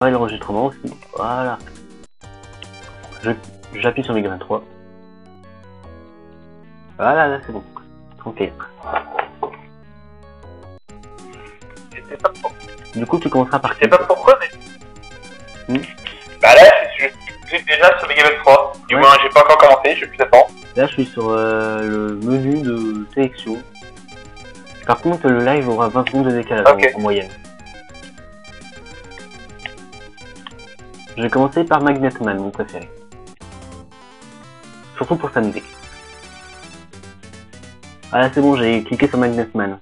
Ouais, l'enregistrement aussi. Voilà. J'appuie sur l'écran 3. Voilà, là c'est bon. Tranquille. Du coup, tu commenceras par. Je sais pas pourquoi, mais. Hmm. Bah là, je suis déjà sur Megaman 3. Du moins, j'ai pas encore commencé, je suis plus attendre. Là, je suis sur le menu de sélection. Par contre, le live aura 20 secondes de décalage en moyenne. Je vais commencer par Magnetman, mon préféré. Surtout pour sa musique. Ah là, c'est bon, j'ai cliqué sur Magnetman.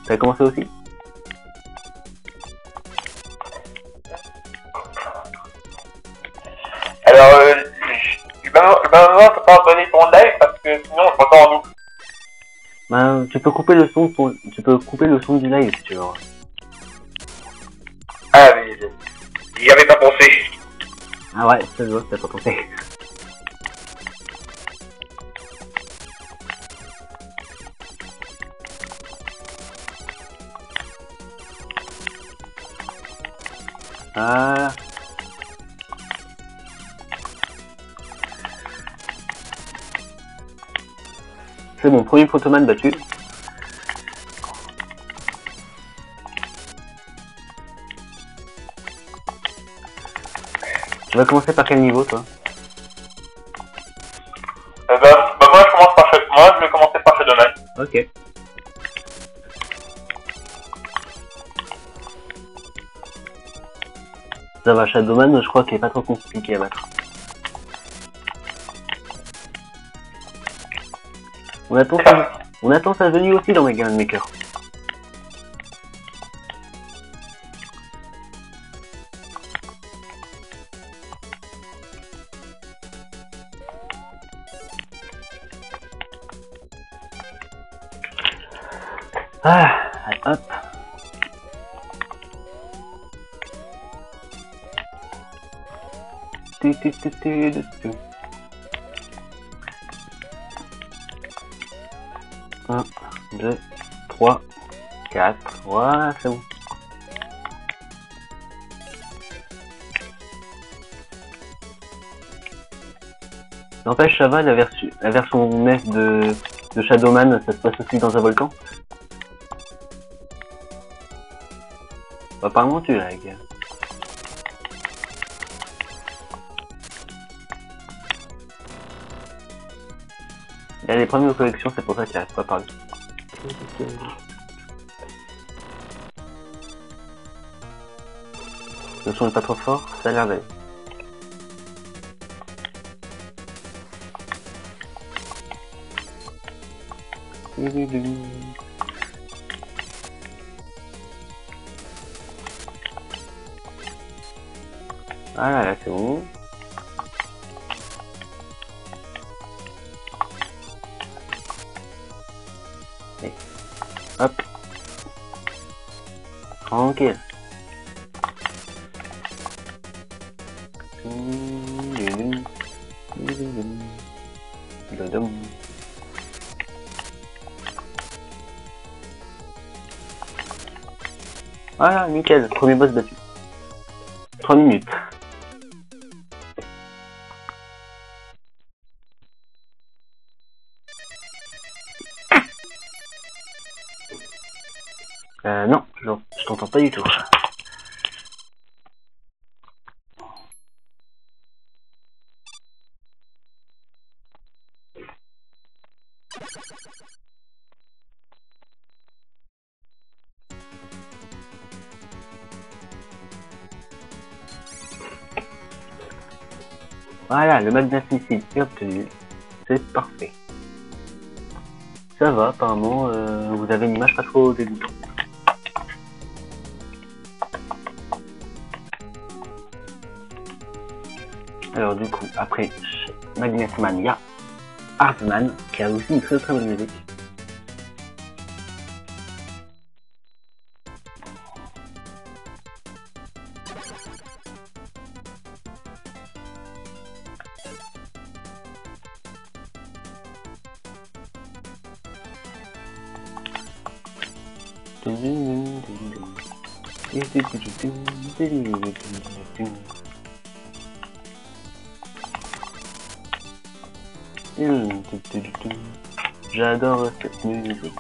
Ça a commencé aussi? Alors, le moment, t'as pas abonné ton live parce que sinon, on t'entend en double. Ben, tu peux couper le son du live si tu veux. Ah, mais j'y avais pas pensé. Ah ouais, ça se voit, t'as pas pensé. Ah. C'est bon, premier photoman battu. Tu vas commencer par quel niveau, toi? Moi, je vais commencer par Shadowman. Ok. Ça va, Shadowman, je crois qu'il est pas trop compliqué à battre. On attend sa venue aussi dans Mega Man Maker. Ah, allez, hop. Un, 2, 3, 4, voilà, c'est bon. N'empêche, ça va, la version NES de Shadowman, ça se passe aussi dans un volcan? Apparemment tu lag. Il y a les problèmes de connexion, c'est pour ça qu'il n'arrive pas à parler. Le son est pas trop fort, ça a l'air d'aller. Voilà, là c'est bon. Et hop. Tranquille. Voilà, nickel, premier boss battu. 3 minutes. Non, je t'entends pas du tout. Voilà, le Magnet Missile est obtenu. C'est parfait. Ça va, apparemment, vous avez une image pas trop dégoûtante. Alors du coup, après Magnetman, il y a Artman, qui a aussi une très très bonne musique. J'adore cette musique.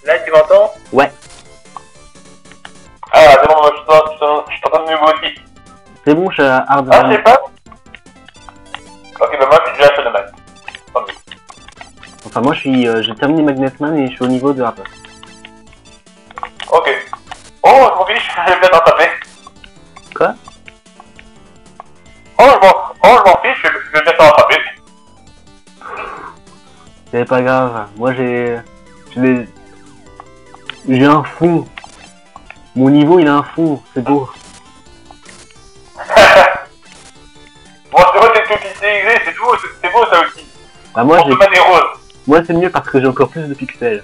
Là, tu m'entends? Ouais, Ah, c'est bon, moi, je t'entends mieux vous aussi. c'est bon, je suis à Hard. Ah, je sais pas. Ok, bah moi, je suis déjà à Phénomène. Tant mieux. Enfin, moi, j'ai terminé Magnetman et je suis au niveau de Hard. Ok. Oh, je m'en fiche, je vais peut-être rattraper. Quoi? Oh, je m'en fiche, je vais peut-être rattraper. C'est pas grave, moi j'ai un fond. Mon niveau il a un fond, c'est beau. Bon, c'est vrai, c'est tout pixelisé, c'est beau, c'est beau ça aussi. Bah On se met des roses. moi c'est mieux parce que j'ai encore plus de pixels.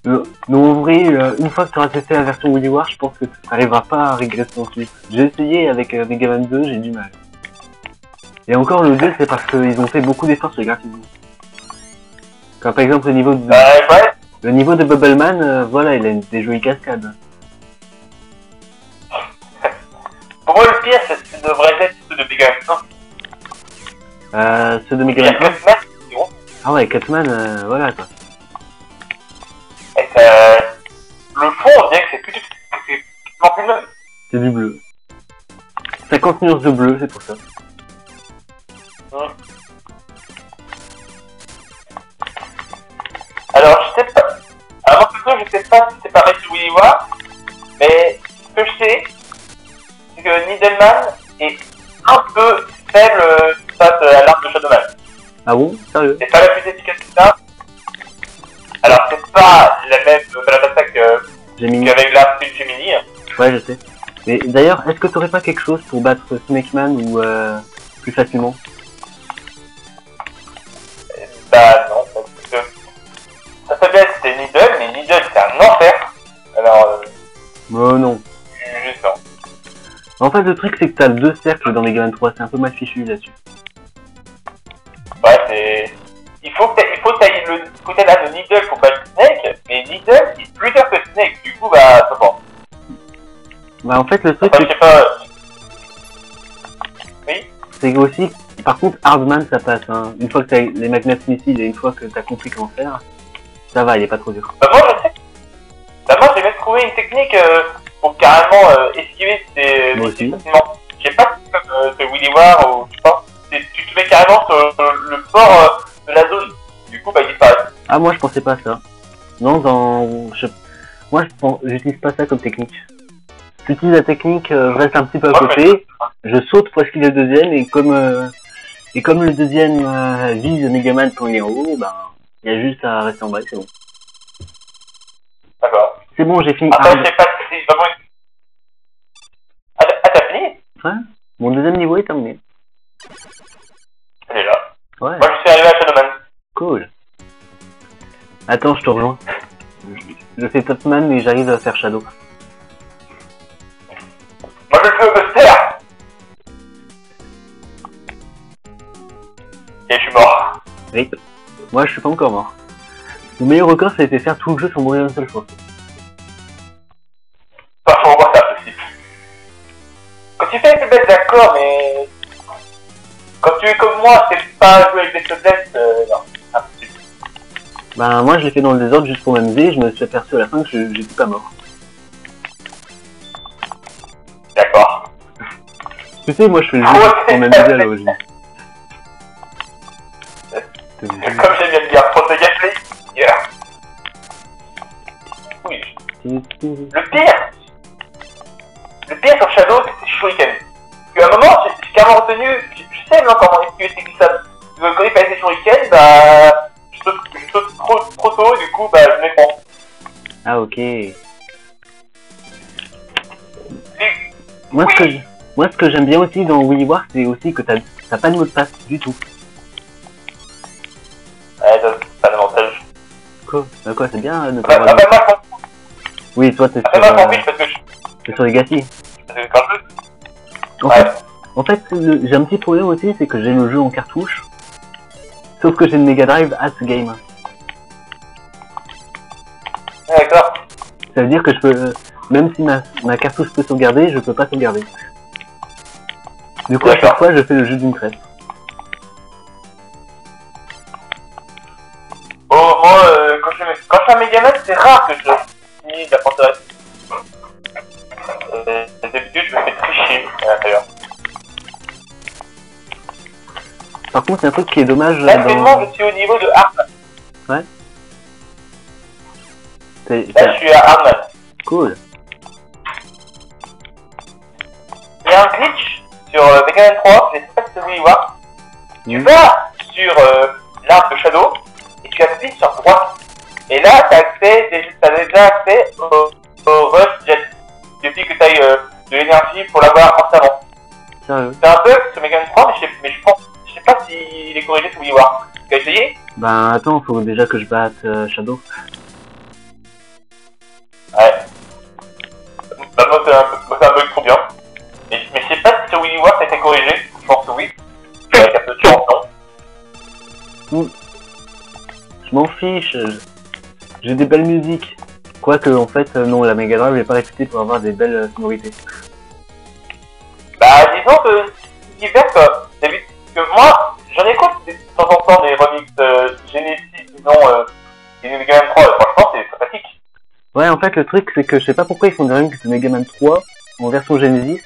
Non, en vrai, une fois que tu auras testé la version WiiWare, je pense que tu n'arriveras pas à régresser ensuite. J'ai essayé avec Mega Man 2, j'ai du mal. Et encore le 2, c'est parce qu'ils ont fait beaucoup d'efforts sur les graphismes. Comme par exemple Ouais. le niveau de Bubbleman, voilà, il a des jolies cascades. Pour moi, le pire, c'est devrait être ceux de Mega Man 1. Ceux de Mega Man 1. C'est gros. Ah ouais, Catman, voilà quoi. Et le fond, on dirait que c'est plus bleu. C'est du bleu. 50 nuances de bleu, c'est pour ça. Alors, je sais pas. Avant tout ça, je sais pas si c'est pareil sur WiiWare, mais ce que je sais, c'est que Needleman est un peu faible face à l'arme de Shadowman. Ah bon? Sérieux? C'est pas la plus efficace que ça. Alors, c'est pas la même attaque qu'avec l'arme de Gemini. Ouais, je sais. Mais d'ailleurs, est-ce que t'aurais pas quelque chose pour battre Snake Man ou plus facilement? Bah non, parce que sa faiblesse c'est Needle, mais Needle c'est un enfer. Alors, Non. juste non. En fait, le truc, c'est que t'as deux cercles dans Mega Man 3, c'est un peu mal fichu là-dessus. Ouais, c'est. Il faut que t'ailles le côté là de Needle pour battre Snake, mais Needle est plus dur que Snake, du coup, bah, ça va. Bah, en fait, le truc, Enfin, je sais pas. Oui? c'est aussi, par contre, Hardman, ça passe, hein. Une fois que t'as les magnets missiles et une fois que t'as compris comment faire, ça va, il est pas trop dur. Bah, moi, je sais. Bah, moi, j'ai même trouvé une technique pour carrément esquiver ces Moi aussi. facilement. Je sais pas si c'est comme ce WiiWare ou je sais pas. Tu te mets carrément sur le bord de la zone. Du coup, bah, il disparaît. Ah, moi, je pensais pas ça. Non, moi, j'utilise pas ça comme technique. J'utilise la technique, je reste un petit peu à côté, je saute pour esquiver le deuxième, et comme le deuxième vise Megaman quand il est en haut, ben, il y a juste à rester en bas et c'est bon. D'accord. C'est bon, j'ai fini. Après, je sais pas si c'est vraiment une... Ah, t'as fini? Ouais, mon deuxième niveau est terminé. Elle est là. Ouais, Moi, je suis arrivé à Shadowman. cool. Attends, je te rejoins. Je fais Topman, mais j'arrive à faire Shadow. Moi, je fais au Buster. Et je suis mort. Oui. Moi, je suis pas encore mort. Mon meilleur record, ça a été faire tout le jeu sans mourir une seule fois. Parfois, moi, c'est impossible. Quand tu fais une bête, d'accord, mais... Quand tu es comme moi, c'est pas jouer avec des faiblesses, non, impossible. Ben, moi, je l'ai fait dans le désordre juste pour m'amuser, je me suis aperçu à la fin que j'étais pas mort. D'accord. Tu sais, moi, je fais le jeu pour m'amuser à l'origine. Comme j'aime bien le dire, pro de gameplay, yeah. Oui. Le pire sur Shadow, c'est Shuriken. Parce qu'à un moment, j'ai carrément retenu, je sais maintenant comment esquiver ces glissades. Quand il fait des Shuriken, bah, je saute trop tôt, et du coup, bah, je m'effondre. Ah, ok. Et... Moi, ce que j'aime bien aussi dans WiiWare, c'est aussi que t'as pas de mot de passe du tout. Ouais, ça, c'est pas l'avantage. quoi? Bah quoi, c'est bien de ne pas Bah, avoir bah, de... moi, je m'en fous. Oui, toi, t'es Après, moi, je m'en fiche parce que t'es sur Legacy. quand je... En Ouais. fait, j'ai un petit problème aussi, c'est que j'ai le jeu en cartouche. Sauf que j'ai une Mega Drive at game. D'accord. Ça veut dire que je peux... Même si ma cartouche peut sauvegarder, je peux pas sauvegarder. Du coup, à chaque fois, je fais le jeu d'une traite. Oh, moi, quand je fais un Megaman, c'est rare que je finis la forteresse. D'habitude, je me fais tricher à l'intérieur. Par contre, c'est un truc qui est dommage Là, actuellement, je suis au niveau de Hardman. Ouais. Là, je suis à Hardman. Cool. Il y a un glitch sur Megaman 3, je sais pas si c'est vous y voir. Tu vas sur l'arbre de Shadow et tu appuies sur droite. Et là, t'as déjà accès au Rush Jet. Il suffit que tu ailles de l'énergie pour l'avoir entièrement. Sérieux? C'est un bug sur Megaman 3, mais je sais pas s'il est corrigé sur Wii War. Tu as essayé? Ben attends, faut déjà que je batte Shadow. Ouais. Bah, moi, c'est un bug trop bien. Mais je sais pas si sur Wii War ça a été corrigé. Je pense que oui. Avec un peu de chance, non? Je m'en fiche. J'ai des belles musiques. Quoique, en fait, non, la Mega Drive n'est pas réputée pour avoir des belles sonorités. Bah, disons que c'est divers, quoi. T'as vu que moi, j'en écoute de temps en temps des remixes Genesis, disons, des Mega Man 3. Franchement, c'est sympathique. Ouais, en fait, le truc, c'est que je sais pas pourquoi ils font des remixes de Mega Man 3 en version Genesis.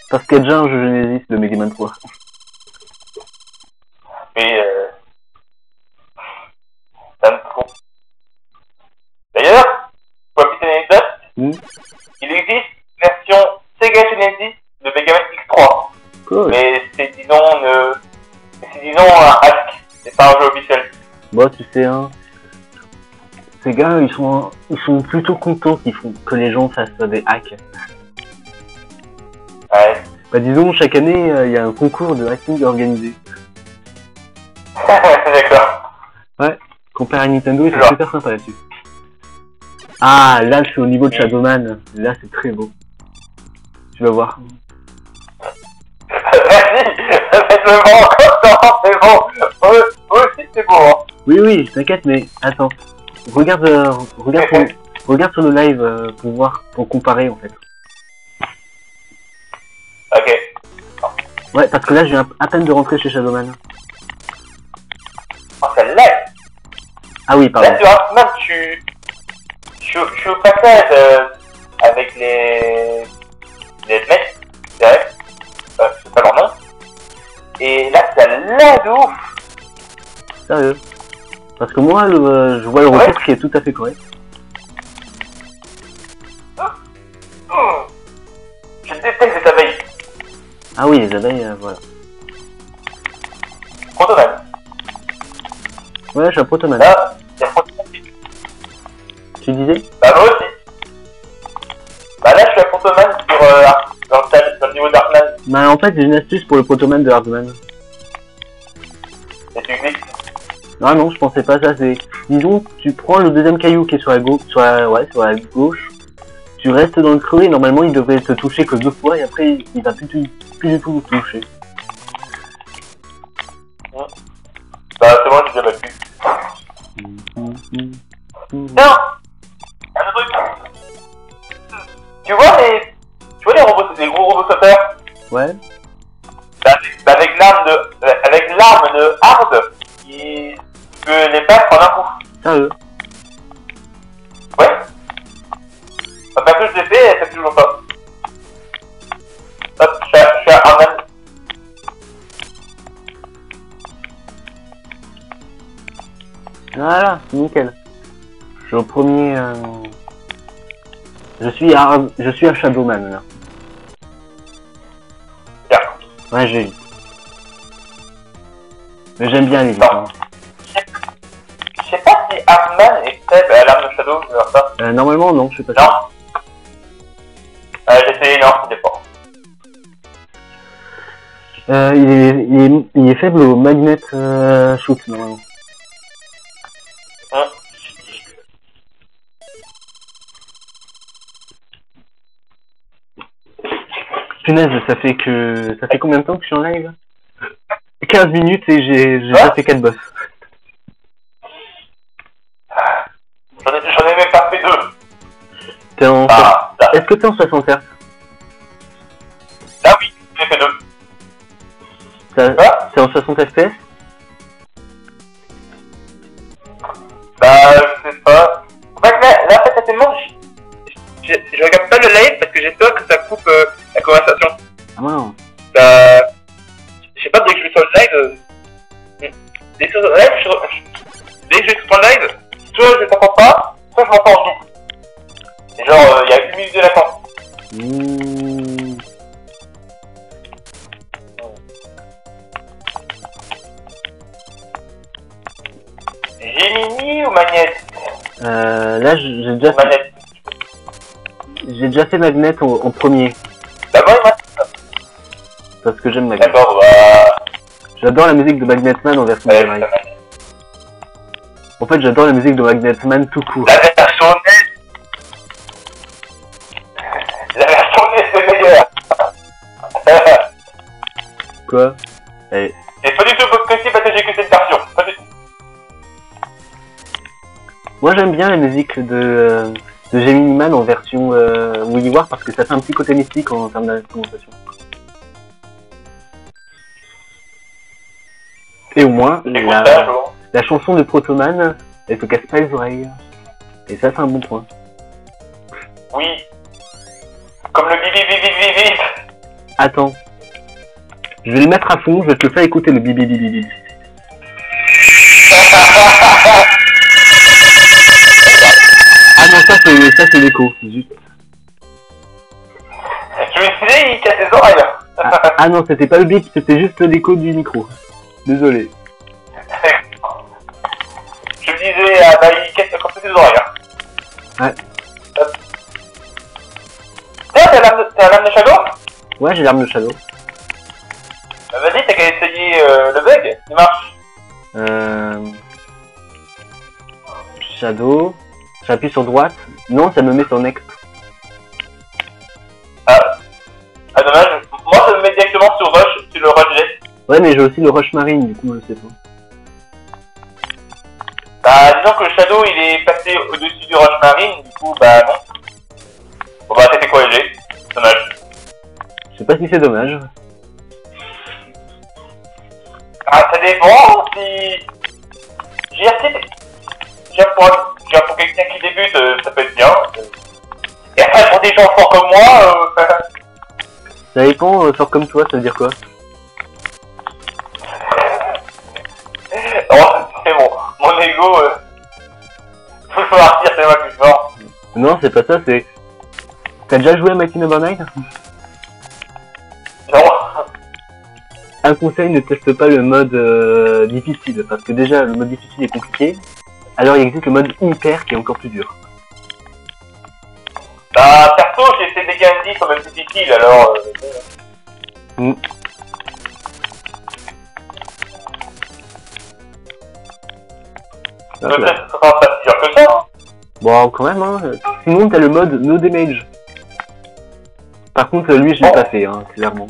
Parce qu'il y a déjà un jeu Genesis de Mega Man 3. Mais, ça me trompe. D'ailleurs, pour la petite anecdote, il existe une version Sega Genesis de Mega Man X3. Cool. Mais c'est disons un hack, c'est pas un jeu officiel. Bon, tu sais, hein, ces gars, ils sont plutôt contents que les gens fassent des hacks. Ouais. Bah disons, chaque année, il y a un concours de hacking organisé. D'accord. Ouais, comparé à Nintendo, ils sont super sympas là-dessus. Ah, là, je suis au niveau de Shadowman. Là, c'est très beau. Tu vas voir. Vas-y, faites-le bon encore, c'est bon. Eux aussi, c'est beau. Hein. Oui, t'inquiète, mais attends. Regarde sur le live pour comparer en fait. Ok. Ouais, parce que là, je viens à peine de rentrer chez Shadowman. Oh, celle-là. Ah oui, pardon. Là, tu vois, même je suis au passage avec les mecs, c'est vrai. Je sais pas leur nom. Et là, celle-là de ouf. Sérieux. Parce que moi, je vois le retour qui est tout à fait correct. Je déteste les abeilles. Ah oui, les abeilles, voilà. Protoman. Ouais, je suis un protoman. Là, il y a Protoman. Tu disais? Bah, moi aussi. Bah, là, je suis à Protoman dans le niveau d'Artman. Bah, en fait, j'ai une astuce pour le protoman de Hardman. Et tu glisses. Ah non, je pensais pas ça, c'est... Disons, tu prends le deuxième caillou qui est sur la gauche, sur la gauche, tu restes dans le creux et normalement il devrait te toucher que 2 fois et après il va plus du tout toucher. Bah, c'est bon, j'ai déjà battu. Tiens, un autre truc. Tu vois les robots, les gros robots sauteurs? Ouais. Avec l'arme de Hard, il peut les battre en un coup. Sérieux? Ouais. Parce que je l'ai fait, elle fait toujours pas. Hop, je suis à Hardman. Voilà, nickel. Je suis au premier... Je suis à Shadowman là. Bien. Ouais, j'ai vite. Mais j'aime bien les vite. Hein. Je sais pas si Hardman est faible à l'arme de Shadow, je veux ça. Normalement non, je suis pas sûr. Non. J'ai essayé, non, c'était pas. Il est faible au magnet shoot normalement. Punaise, ça fait combien de temps que je suis en live? 15 minutes et j'ai déjà fait 4 boss. J'en ai même pas fait 2. T'es en... Est-ce que t'es en 60 Hz? Ah oui, j'ai fait 2. C'est en 60 FPS? Bah, je sais pas. En fait, là tellement, je regarde pas le live parce que j'ai peur que ça coupe la conversation. Ah non. Bah, je sais pas, dès que je vais sur le live, dès que je vais sur le live, soit je t'entends pas, soit je m'entends en double. Et genre, il y a 1 minute de latence. Gemini ou Magnet? Là, j'ai déjà fait Magnet en premier. D'abord, il m'a... Parce que j'aime Magnet. D'accord, bah... J'adore la musique de Magnetman en version générique. En fait, j'adore la musique de Magnetman tout court. La version NES, c'est meilleur. Quoi? Allez. C'est pas du tout possible parce que j'ai que cette version. Pas du tout. Moi, j'aime bien la musique de Gemini Man en version Willy War parce que ça fait un petit côté mystique en termes d'instrumentation. Et au moins, la chanson de Protoman, elle te casse pas les oreilles. Et ça, c'est un bon point. Oui. Comme le bibi bibi bibi. Attends. Je vais le mettre à fond, je vais te le faire écouter le bibi bibi bibi. Ah non, ça c'est l'écho. Juste. Je me suis dit, il casse les oreilles. Ah non, c'était pas le bip, c'était juste l'écho du micro. Désolé. Je me disais, ah bah il casse comme ça les oreilles. Ouais. T'as l'arme de Shadow? Ouais, j'ai l'arme de Shadow. Bah vas-y, t'as qu'à essayer le bug, il marche. Shadow. J'appuie sur droite. Non, ça me met sur Next. Ah dommage. Moi ça me met directement sur Rush, sur le Rush Jet. Ouais, mais j'ai aussi le Rush Marine, du coup, je sais pas. Bah disons que le Shadow il est passé au-dessus du Rush Marine, du coup bah non. Bon bah t'as fait quoi LG? Dommage. Je sais pas si c'est dommage. Ah ça dépend si... pour quelqu'un qui débute, ça peut être bien. Et après pour des gens forts comme moi, Ça dépend, fort comme toi, ça veut dire quoi? Oh, c'est bon, mon ego, faut partir, c'est moi plus fort. Non, c'est pas ça, c'est... T'as déjà joué à Mighty Number 9? Non. Un conseil, ne teste pas le mode difficile, parce que déjà, le mode difficile est compliqué. Alors il existe le mode hyper qui est encore plus dur. Bah, perso, j'ai fait des Gandhi quand même difficile, alors... Peut-être que ça sera pas si dur que ça. Hein. Bon, quand même, hein. Sinon, t'as le mode no damage. Par contre, lui, je l'ai pas fait, hein, clairement.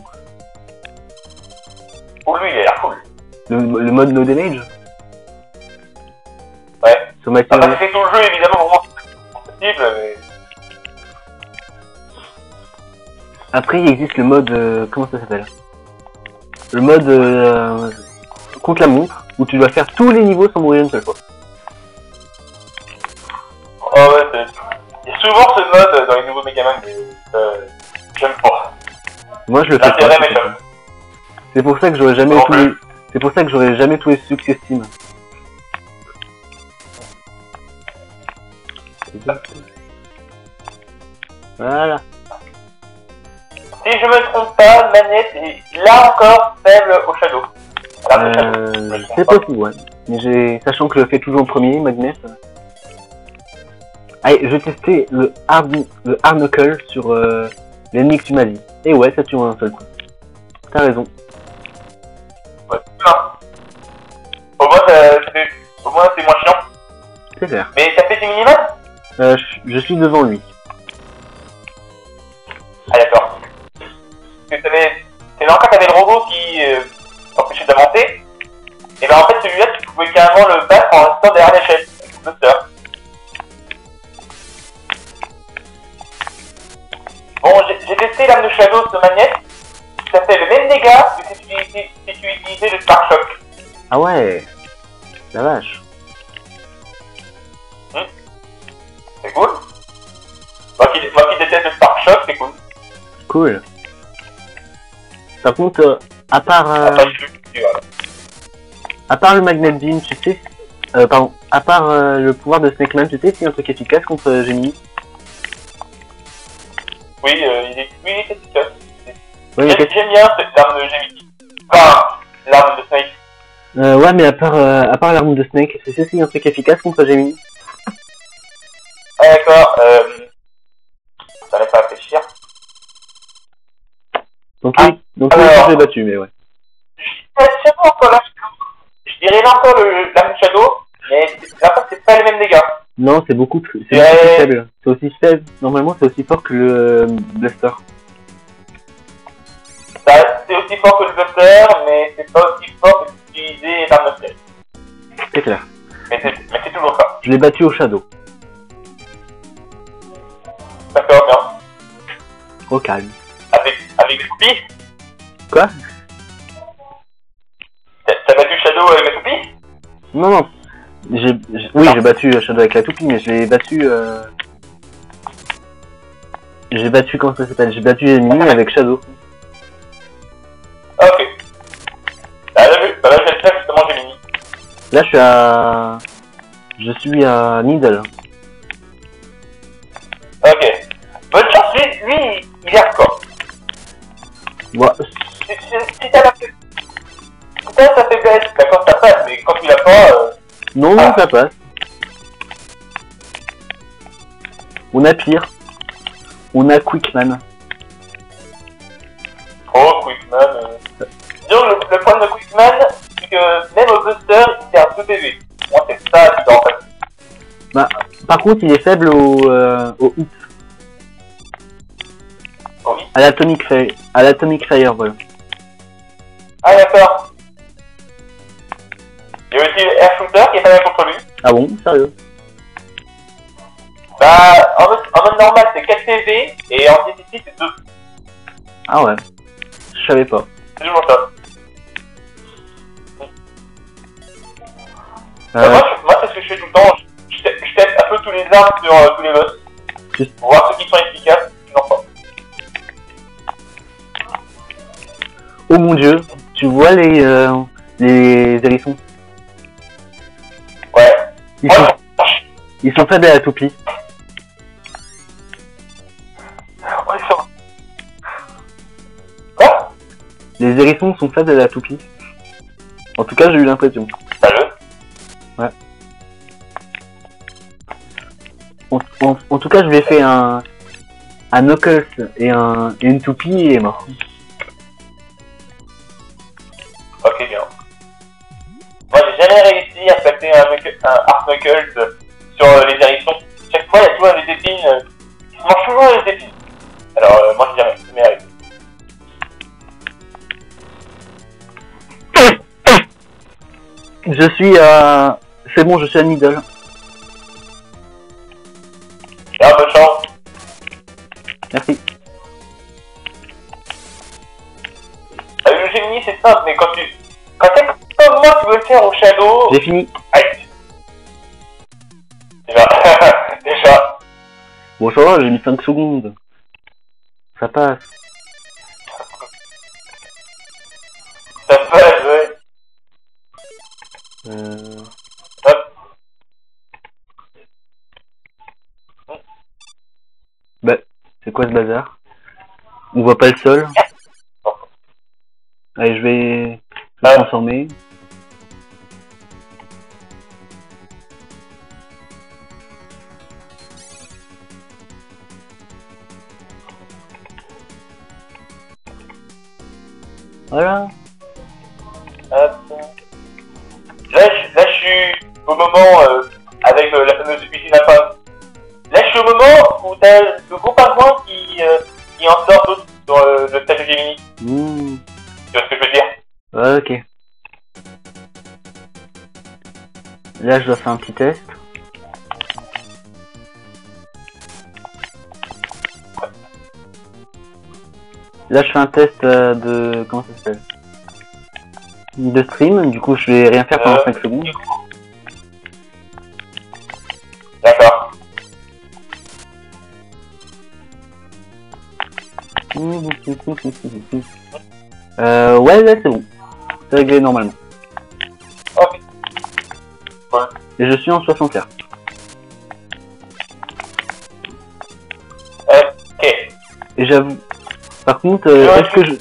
Oh, lui, il a l'air cool. Le mode no damage? Ouais. Sur ma c'est tout le jeu, évidemment, pour moi, c'est possible, mais... Après, il existe le mode... comment ça s'appelle? Le mode contre la montre, où tu dois faire tous les niveaux sans mourir une seule fois. Oh ouais, il y a souvent ce mode dans les nouveaux Megaman, mais j'aime pas. Moi, je le fais pas. C'est pour ça que j'aurais jamais tous les... C'est pour ça que j'aurais jamais tous les succès Steam. Voilà. Si je me trompe pas, Manette est là encore faible au Shadow. C'est possible, ouais. Mais sachant que je le fais toujours en premier, Magnet. Allez, je vais tester le hard knuckle sur l'ennemi que tu m'as dit. Et ouais, ça tue en un seul coup. T'as raison. Ouais, non. Au moins c'est moins chiant. C'est clair. Mais t'as fait du minimal? Je suis devant lui. Ah d'accord. Tu pouvais carrément le battre en restant derrière l'échelle. Avec le buster. Bon, j'ai testé l'arme de Shadow de Magnette. Ça fait le même dégât que si tu utilisais le Spark Shock. Ah ouais. La vache. C'est cool. Moi qui déteste le Spark Shock, c'est cool. Cool. Par contre, à part le Magnet Beam, tu sais, pardon, à part le pouvoir de Snake Man, tu sais, c'est un truc efficace contre Gemini. Oui, il est efficace. Ouais, J'aime bien l'arme de Gemini. Enfin, l'arme de Snake. Ouais, mais à part l'arme de Snake, tu sais, c'est un truc efficace contre Gemini. Ah d'accord, ça n'allait pas réfléchir. Donc oui, je l'ai battu, mais ouais. Je dirais là encore l'arme de Shadow, mais là c'est pas les mêmes dégâts. Non, c'est beaucoup plus faible. C'est aussi faible. Normalement, c'est aussi fort que le Blaster. C'est aussi fort que le Buster, mais c'est pas aussi fort que d'utiliser l'arme de Snake. C'est clair. Mais c'est toujours ça. Je l'ai battu au Shadow. D'accord, bien. Au calme. Avec des toupies? Quoi? T'as battu Shadow avec la toupie? Non, non. Oui, j'ai battu Shadow avec la toupie, mais je l'ai battu... J'ai battu, comment ça s'appelle? J'ai battu Gemini avec Shadow. Ah, ok. Là, j'ai fait justement Gemini. Là, je suis à Needle. Ok. Bonne chance, lui, il est hardcore. Ouais. Si t'as la faiblesse. Si t'as sa faiblesse, d'accord, ça passe, mais quand il a pas. Non, non, ça passe. On a pire. On a Quickman. Oh, Quickman. Disons, le problème de Quickman, c'est que même au Buster, il perd 2 PV. Moi, c'est ça qui en fait. Bah, par contre, il est faible au hit. Oh, oui. À l'Atomic Fireball. Ah, d'accord. Il y a aussi le Air Shooter qui est pas mal contre lui. Ah bon? Sérieux? Bah, en mode normal, c'est 4 PV, et en difficile, c'est 2. Ah ouais. Je savais pas. C'est toujours ça. Moi, c'est ce que je fais tout le temps. Je teste un peu tous les armes sur tous les boss. Pour voir ceux qui sont efficaces et qui n'en sont pas. Oh mon dieu, tu vois les hérissons? Ouais. Ils sont faibles à la toupie. Ouais, ils sont... Quoi? Les hérissons sont faibles à la toupie. En tout cas, j'ai eu l'impression. Sérieux? Ouais. En tout cas, je lui ai fait un Knuckles et une toupie et il est mort. Ok, bien. Moi, j'ai jamais réussi à placer un Art Knuckles sur les hérissons. Chaque fois, il y a toujours des épines qui se mangent toujours les épines. Alors, moi, j'ai jamais réussi. Je suis à... C'est bon, je suis à Middle. Bien, bonne chance. Merci. Avec le Gemini, c'est simple, mais quand t'es comme moi, tu veux le faire au Shadow... J'ai fini. Aïe. Déjà. Bon, ça va, j'ai mis 5 secondes. Ça passe. Ça passe, ouais. Hop. Bah, c'est quoi ce bazar? On voit pas le sol. Allez, je vais me transformer. Voilà. Hop. Là, je suis au moment avec la fameuse usine à pain. Là, je suis au moment où t'as le gros pingouin qui en sort d'autres sur le stage de Gemini. Mmh. Tu vois ce que je veux dire? Ouais, ok. Là, je dois faire un petit test. Là, je fais un test de... Comment ça s'appelle? De stream, du coup, je vais rien faire pendant 5 secondes. D'accord. Ouais, là, c'est bon. C'est réglé normalement. Ok. Ouais. Et je suis en 60 Hz. Ok. Et j'avoue... Par contre, est-ce que je...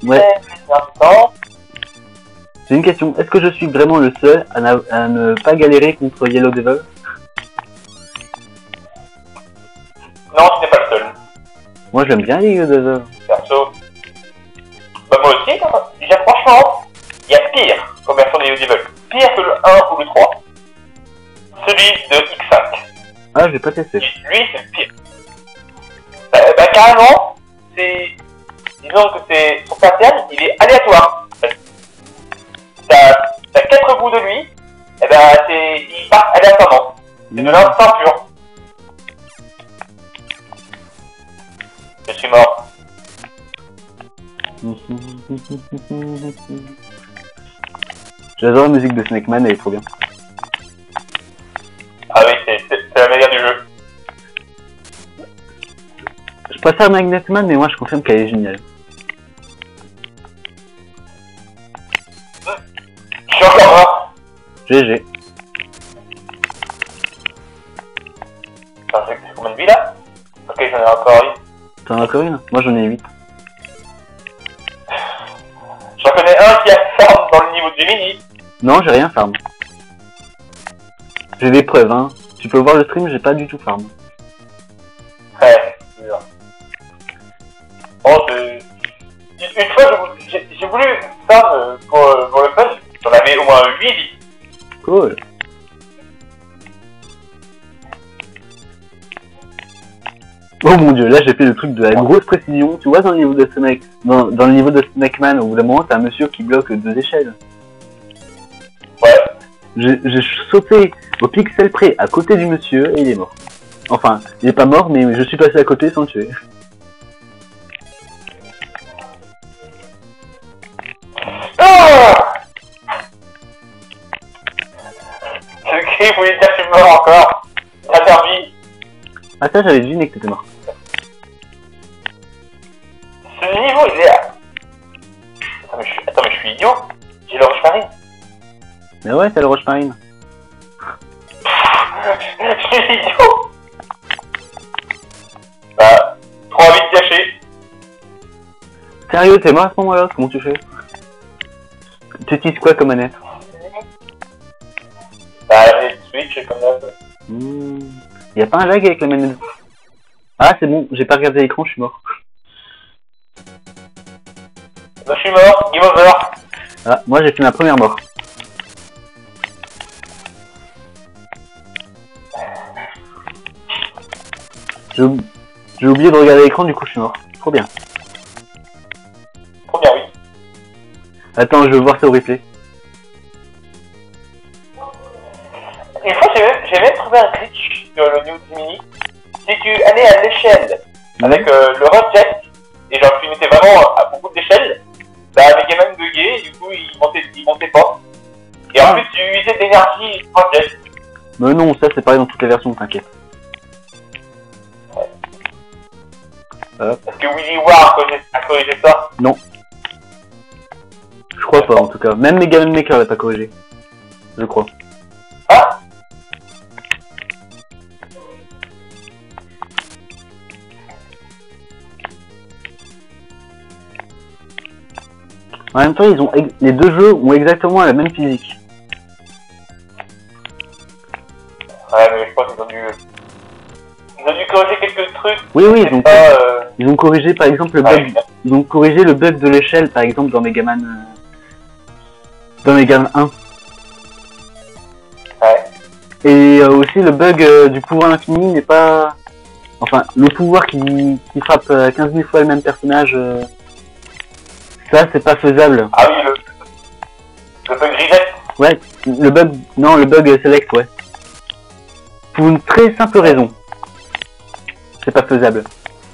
Ouais. J'ai une question. Est-ce que je suis vraiment le seul à ne pas galérer contre Yellow Devil? Non, tu n'es pas le seul. Moi, j'aime bien Yellow Devil. Perso. Bah, moi aussi, déjà, franchement, il y a pire comme version de Yellow Devil. Pire que le 1 ou le 3. Celui de X5. Ah, je vais pas tester. Lui, c'est le pire. Bah, carrément, c'est... Disons que c'est... Son pattern, il est aléatoire. T'as 4 bouts de lui, et ben il part aléatoirement. C'est de l'instinct pur. Je suis mort. J'adore la musique de Snake Man, elle est trop bien. Ah oui, c'est la meilleure du jeu. Je préfère Magnet Man, mais moi je confirme qu'elle est géniale. Je suis encore mort. GG. Attends, j'ai combien de vie là? Ok, j'en ai encore une. T'en as encore une? Moi j'en ai 8. J'en connais un qui a farm dans le niveau de Gemini. Non, j'ai rien farm. J'ai des preuves, hein. Tu peux voir le stream, j'ai pas du tout farm. Ouais, c'est sûr. Bon, une fois, j'ai voulu farm pour le fun. J'en avais au moins 8 vies. Cool. Oh mon dieu, là j'ai fait le truc de la grosse précision. Tu vois dans le niveau de Snake, dans le niveau de Snake Man, au bout d'un moment t'as un monsieur qui bloque 2 échelles. Ouais. J'ai sauté au pixel près à côté du monsieur et il est mort. Enfin, il est pas mort, mais je suis passé à côté sans le tuer. Ah, ce cri voulait dire que je suis mort encore. T'as permis. Ah ça j'avais deviné que t'étais mort. Ce niveau il est... Attends mais je suis idiot. J'ai le roche marine. Mais ouais, c'est le roche marine. Je suis idiot. Bah, 3 vies cachées. Sérieux, t'es mort à ce moment-là? Comment tu fais? Tu utilises quoi comme manette? Bah, les Switch comme ça. Y'a pas un lag avec la manette? Ah c'est bon, j'ai pas regardé l'écran, je suis mort. Bah, je suis mort, game over. Ah, moi j'ai fait ma première mort. J'ai oublié de regarder l'écran, du coup je suis mort. Trop bien. Trop bien, oui. Attends, je veux voir ça au replay. Une fois, j'ai même trouvé un glitch sur le New Mini. Si tu allais à l'échelle avec le Rocket, et genre tu mettais vraiment à beaucoup d'échelles, bah Megaman buguait, et du coup il montait pas. Et en plus tu usais de l'énergie Rocket. Mais non, ça c'est pareil dans toutes les versions, t'inquiète. Est-ce que Willy War a corrigé ça? Non. Je crois pas en tout cas. Même Megaman Maker l'a pas corrigé. Je crois. Ah? En même temps, les deux jeux ont exactement la même physique. Ouais, mais je pense qu'ils ont dû corriger quelques trucs. Oui, pas, ils ont corrigé par exemple le bug. Ils ont corrigé le bug de l'échelle par exemple dans Megaman. Dans Megaman 1. Ouais. Et aussi le bug du pouvoir infini n'est pas. Enfin, le pouvoir qui frappe 15 000 fois le même personnage. Ça, c'est pas faisable. Ah oui, le bug reset. Ouais, le bug... Non, le bug select, ouais. Pour une très simple raison. C'est pas faisable.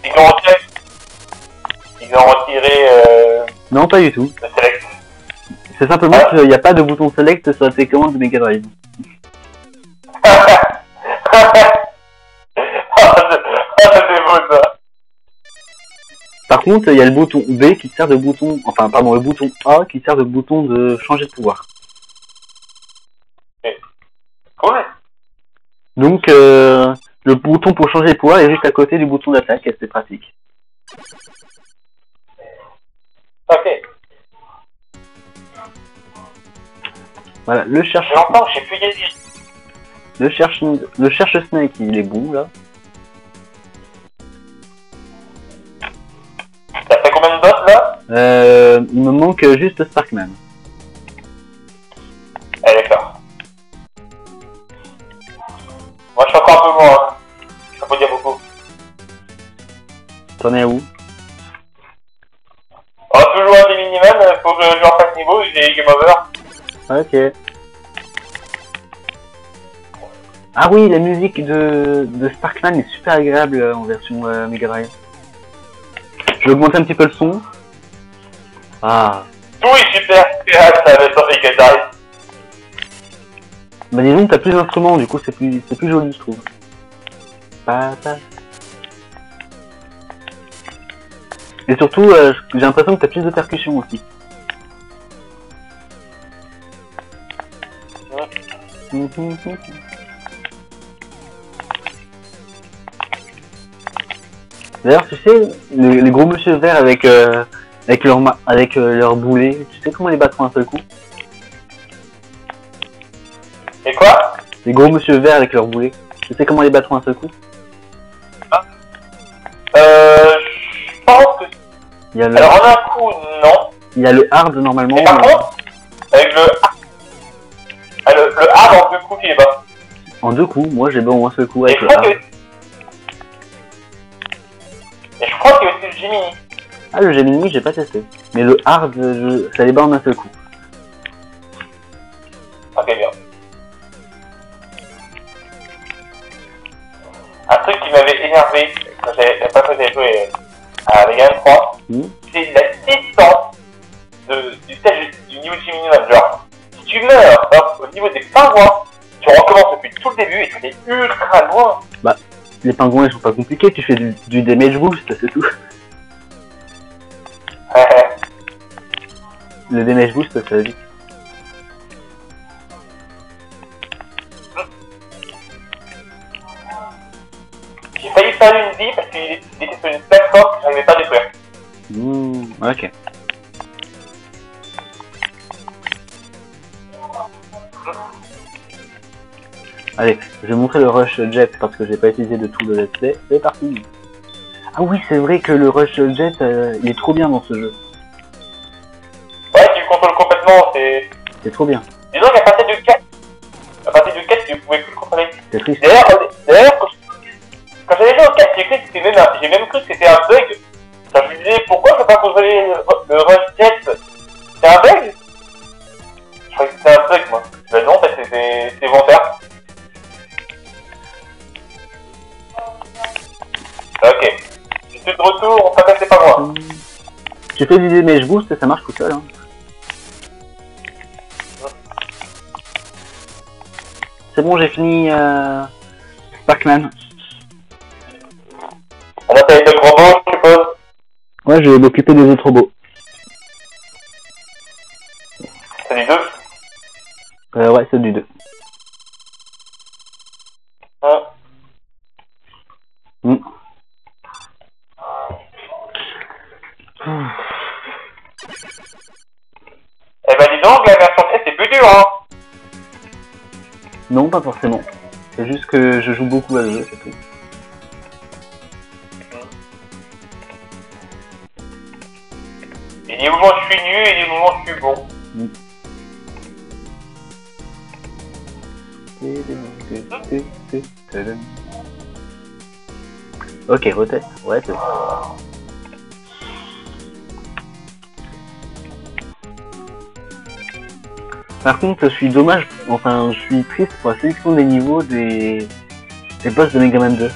Ils ont retiré... Ils ont retiré... Non, pas du tout. le select. C'est simplement qu'il n'y a pas de bouton select sur la télécommande de Mega Drive. C'est beau ça. Par contre, il y a le bouton B qui sert de bouton... Enfin, pardon, le bouton A qui sert de bouton de changer de pouvoir. Cool. Donc, le bouton pour changer de pouvoir est juste à côté du bouton d'attaque et c'est pratique. Ok. Voilà, le cherche... J'ai longtemps que j'ai plus gagné. Le cherche Snake, il est bon, là. T'as fait combien de boss là? Il me manque juste Sparkman. Ah d'accord. Moi je suis encore un peu moins, hein. Ça peut dire beaucoup. T'en es où? On a toujours un des miniman, faut que je refasse niveau, j'ai game over. Ok. Ah oui, la musique de Sparkman est super agréable en version Mega Drive. Je vais augmenter un petit peu le son. Ah. Tout est super, ça va être sur Mega Drive. Bah disons que t'as plus d'instruments, du coup c'est plus joli je trouve. Et surtout, j'ai l'impression que t'as plus de percussions aussi. D'ailleurs, tu sais, les gros monsieur verts avec leur boulet, tu sais comment les battre en un seul coup? Et quoi? Les gros monsieur verts avec leur boulet, tu sais comment les battre en un seul coup? Je pense que... Il y a le, Alors en un coup, non. il y a le hard normalement. Et par contre, avec le hard en deux coups, il est bas. En deux coups, moi j'ai bon en un seul coup Et avec je le crois hard. qu'il y a aussi le Gemini. Ah le Gemini j'ai pas testé. Mais le hard, ça les bat en un seul coup. Ok, bien. Un truc qui m'avait énervé quand j'avais pas que j'ai joué à Mega Man 3, c'est la distance du stage du niveau de Gemini Man. Genre, si tu meurs au niveau des pingouins, tu recommences depuis tout le début et tu es ultra loin. Bah, les pingouins ils sont pas compliqués, tu fais du damage boost, c'est tout. Le damage boost ça va vite. J'ai failli faire une vie parce qu'il était sur une plateforme que j'arrivais pas à détruire. Ok. Allez, je vais montrer le rush jet parce que j'ai pas utilisé de tout le let's play. C'est parti. Ah oui, c'est vrai que le rush jet, il est trop bien dans ce jeu. Ouais, tu le contrôles complètement, C'est trop bien. Disons qu'à partir du 4, tu pouvais plus le contrôler. C'est triste. D'ailleurs, quand j'avais joué au 4, j'ai même cru que c'était un bug. Quand je me disais pourquoi je peux pas contrôler le rush jet, c'est un bug? Je croyais que c'était un bug moi. Ben non, en fait c'est volontaire. Ok. Je suis de retour, on t'a passé par moi. Tu fais du damage boost et ça marche tout seul. Hein. C'est bon, j'ai fini Sparkman. On a fait deux robots, je suppose. Ouais, je vais m'occuper des autres robots. C'est du 2. Ouais, c'est du 2. Eh ben dis donc, la version S c'est plus dur hein. Non, pas forcément. C'est juste que je joue beaucoup à ce jeu, c'est tout. Il y a des moments où je suis nul et des moments où je suis bon. Ok, retest. Ouais, c'est bon. Par contre, je suis dommage, enfin, je suis triste pour la sélection des niveaux des boss de Mega Man 2.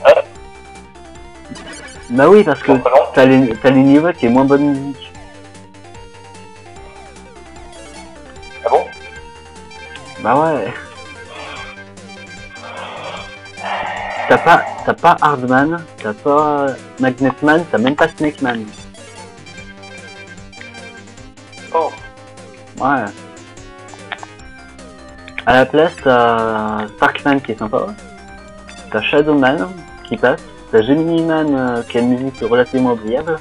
Ouais. Bah oui, parce que t'as les niveaux qui est moins bonne musique. Ah bon? Bah ouais. T'as pas Hardman, t'as pas Magnetman, t'as même pas Snakeman. Oh. Ouais. À la place, t'as Sparkman qui est sympa. T'as Shadowman qui passe. T'as Gemini Man qui a une musique relativement oubliable.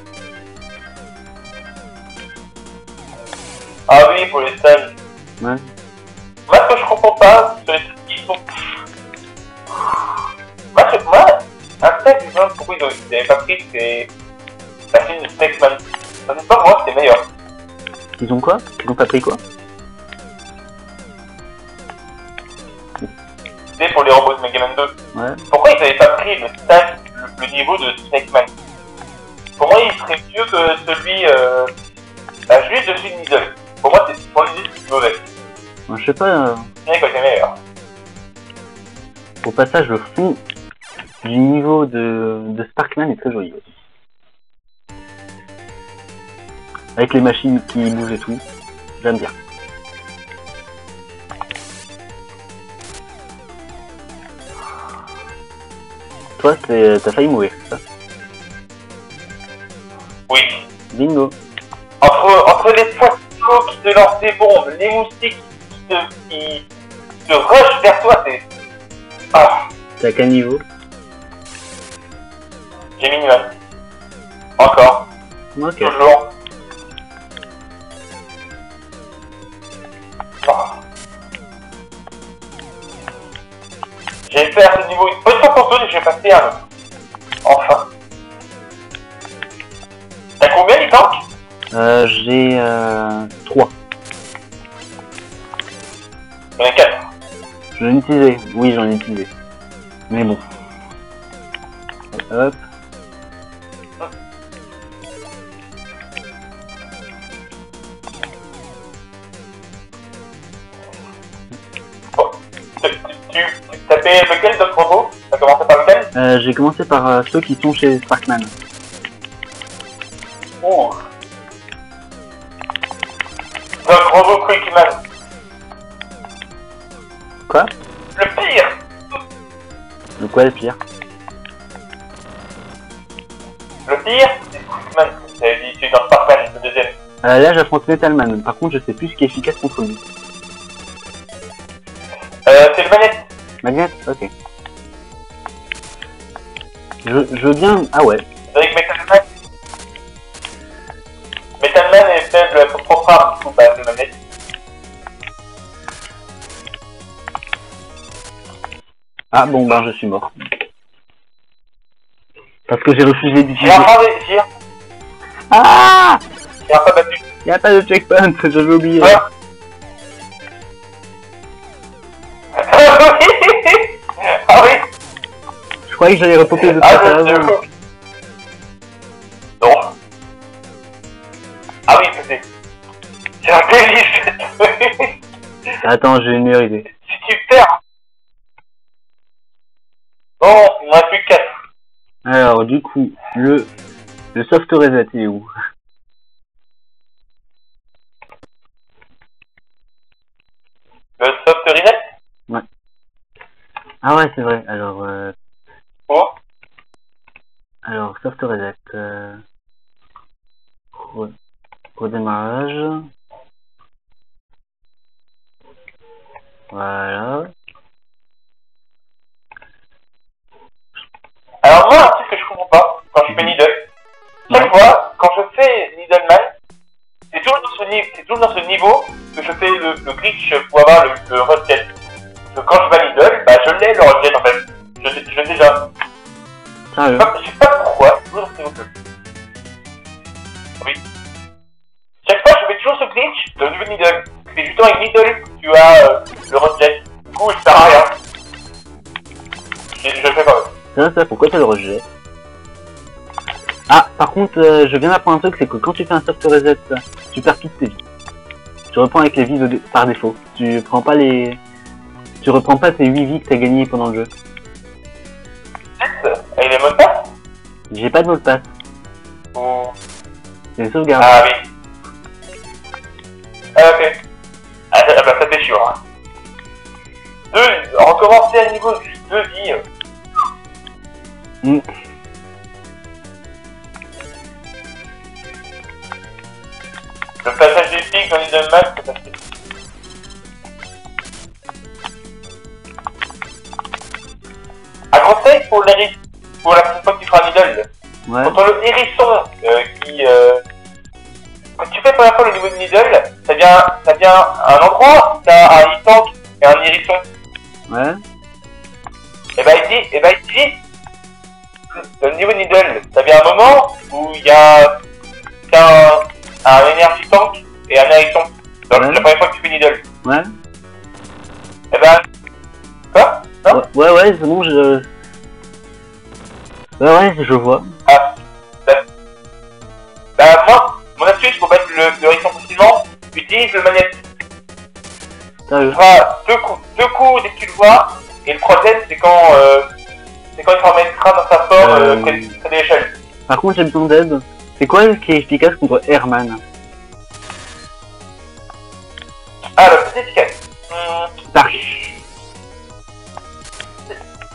Ah oui, pour les stages. Ouais. Moi, ce que je comprends pas, c'est qu'ils sont... Moi, un stage, je me demande pourquoi ils avaient pas pris la film de Snakeman. Ça me pas, moi, c'était meilleur. Ils ont quoi? Ils ont pas pris quoi? C'était pour les robots de Mega Man 2. Ouais. Pourquoi ils avaient pas pris le stage, le niveau de Snakeman? Pour moi, il serait mieux que celui... juste de celui de Needle. Pour moi, pour les c'est mauvais. Je sais pas. Snake était meilleur. Au passage, le fond du niveau de Sparkman est très joli aussi. Avec les machines qui bougent et tout. J'aime bien. Toi, t'as failli mourir, c'est ça? Oui. Bingo. Entre les poissons qui te lancent des bombes, les moustiques qui te rushent vers toi, c'est... Ah. T'as quel niveau? J'ai minimum. Encore. Ok. Toujours. Ah. J'ai fait à ce niveau une bonne fois pour toutes et j'ai passé un autre. Enfin. T'as combien les tanks? J'ai 3. J'en ai 4. J'en ai utilisé. Oui, j'en ai utilisé. Mais bon. Hop. Bon. Tu tapais lequel d'autres robots? T'as commencé par lequel? J'ai commencé par ceux qui sont chez Sparkman. Oh. Doc Robot Quickman. Quoi? Le pire. De quoi le pire? Le pire, c'est Quickman. T'avais dit, tu es dans Sparkman, le deuxième. Là, j'affronte Metalman. Par contre, je sais plus ce qui est efficace contre lui. C'est le manette. Magnet? Ok. Je veux bien... Ah ouais. Avec Metalman. Metalman est faible à son propre arme, du coup, bah, le manette. Ah bon, ben je suis mort. Parce que j'ai refusé J'ai d'utiliser... Ah! J'ai pas battu. Y'a pas de checkpoint, j'avais oublié. Ah. Ah oui. Je croyais que j'allais repopper de Ah, temps je avant. Non. Ah oui, c'est... C'est un délice. Attends, j'ai une meilleure idée. Si tu perds. Bon, il n'en a plus que 4. Alors, du coup, le soft reset est où? Le soft reset? Ouais. Ah ouais, c'est vrai. Quoi? Alors, soft reset. Redémarrage. Voilà. Alors moi, un truc que je comprends pas, quand je fais Needle, chaque fois, quand je fais Needleman, c'est toujours dans ce niveau que je fais le glitch pour avoir le rocket. Parce que quand je vais Needle, bah je l'ai le rocket en fait. Je l'ai déjà. Sérieux? Je sais pas pourquoi, c'est toujours dans ce niveau. Oui. Chaque fois, je fais toujours ce glitch de niveau Needle. C'est justement avec Needle que tu as le rocket. Du coup, il sert à rien. Je le fais pas. Ça, pourquoi t'as le rejet? Ah, par contre, je viens d'apprendre un truc, c'est que quand tu fais un soft reset, tu perds toutes tes vies. Tu reprends avec les vies par défaut. Tu reprends pas tes 8 vies que t'as gagnées pendant le jeu. Et les mots de passe? J'ai pas de mot de passe. Ou... C'est une sauvegarde. Ah oui. Ah ok. Ah bah ça fait chiant. Hein. Recommencer à niveau de juste 2 vies. Le passage des pics dans les deux matchs, c'est facile. Un conseil pour la prochaine fois que tu feras un idole. Ouais. Contre le hérisson quand tu fais pour la fois le niveau de Needle, ça vient un endroit où t'as un tank et un hérisson. Ouais. Et bah il dit le niveau de Needle, ça vient un moment où il y a un énergie tank et un hérisson. Donc Ouais. la première fois que tu fais Needle. Ouais. Et bah quoi? Non? Ouais, c'est bon, ouais, je vois. Ah. Bah moi, mon astuce pour battre le hérisson facilement, utilise le magnétisme. Sérieux. Tu feras deux coups dès que tu le vois, et le troisième c'est quand il te remettra dans sa forme près de l'échelle. Par contre, j'ai besoin d'aide. C'est quoi qui est efficace contre Herman? Ah, le plus efficace. Spark.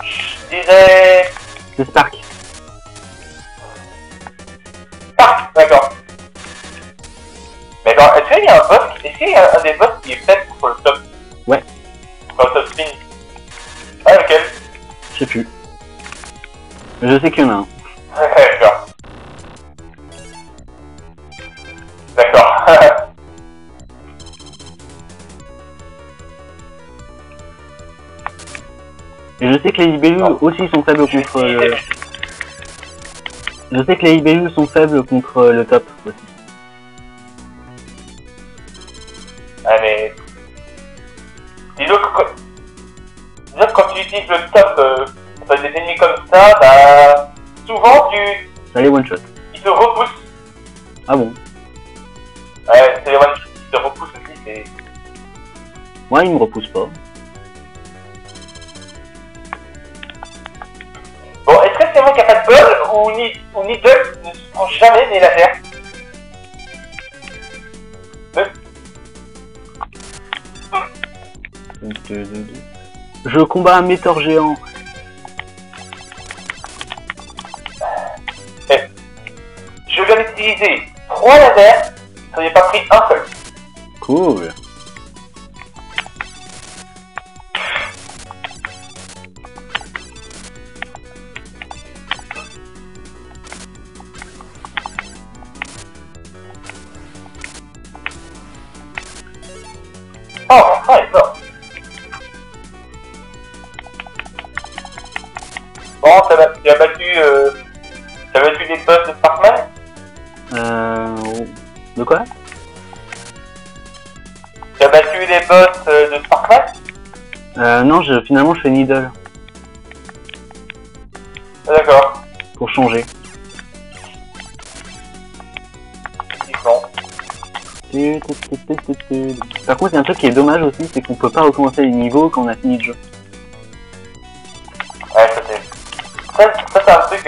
Je dirais... C'est Spark. Ah, d'accord. Mais alors, est-ce qu'il y a un boss un des boss qui est fait pour le top? Ouais. Pour le top spin. Ah, lequel? Je sais plus. Je sais qu'il y en a un. D'accord. D'accord. Et je sais que les libellules aussi sont faibles contre Je sais que les libellules sont faibles contre le top aussi. Ah mais... Dis-donc que quand tu utilises le top contre des ennemis comme ça, bah... Souvent Ça les one shot. ils te repoussent. Ah bon? Ouais, c'est les one qui te repoussent aussi, c'est... Moi, ils me repoussent pas. Bon, est-ce que c'est moi qui a pas de bol ou Needle ne se prend jamais des lasers? Je combats un météore géant. Je viens d'utiliser 3 lasers, ça n'ai pas pris un seul. Cool. Oh, enfin, il est mort. Bon, tu as battu des boss de Sparkman? De quoi? Tu as battu les boss de Sparkman? Non, finalement, je fais Needle. Ah, d'accord. Pour changer. Effectivement. Par contre, il y a un truc qui est dommage aussi, c'est qu'on peut pas recommencer les niveaux quand on a fini le jeu. Ouais, ça c'est un truc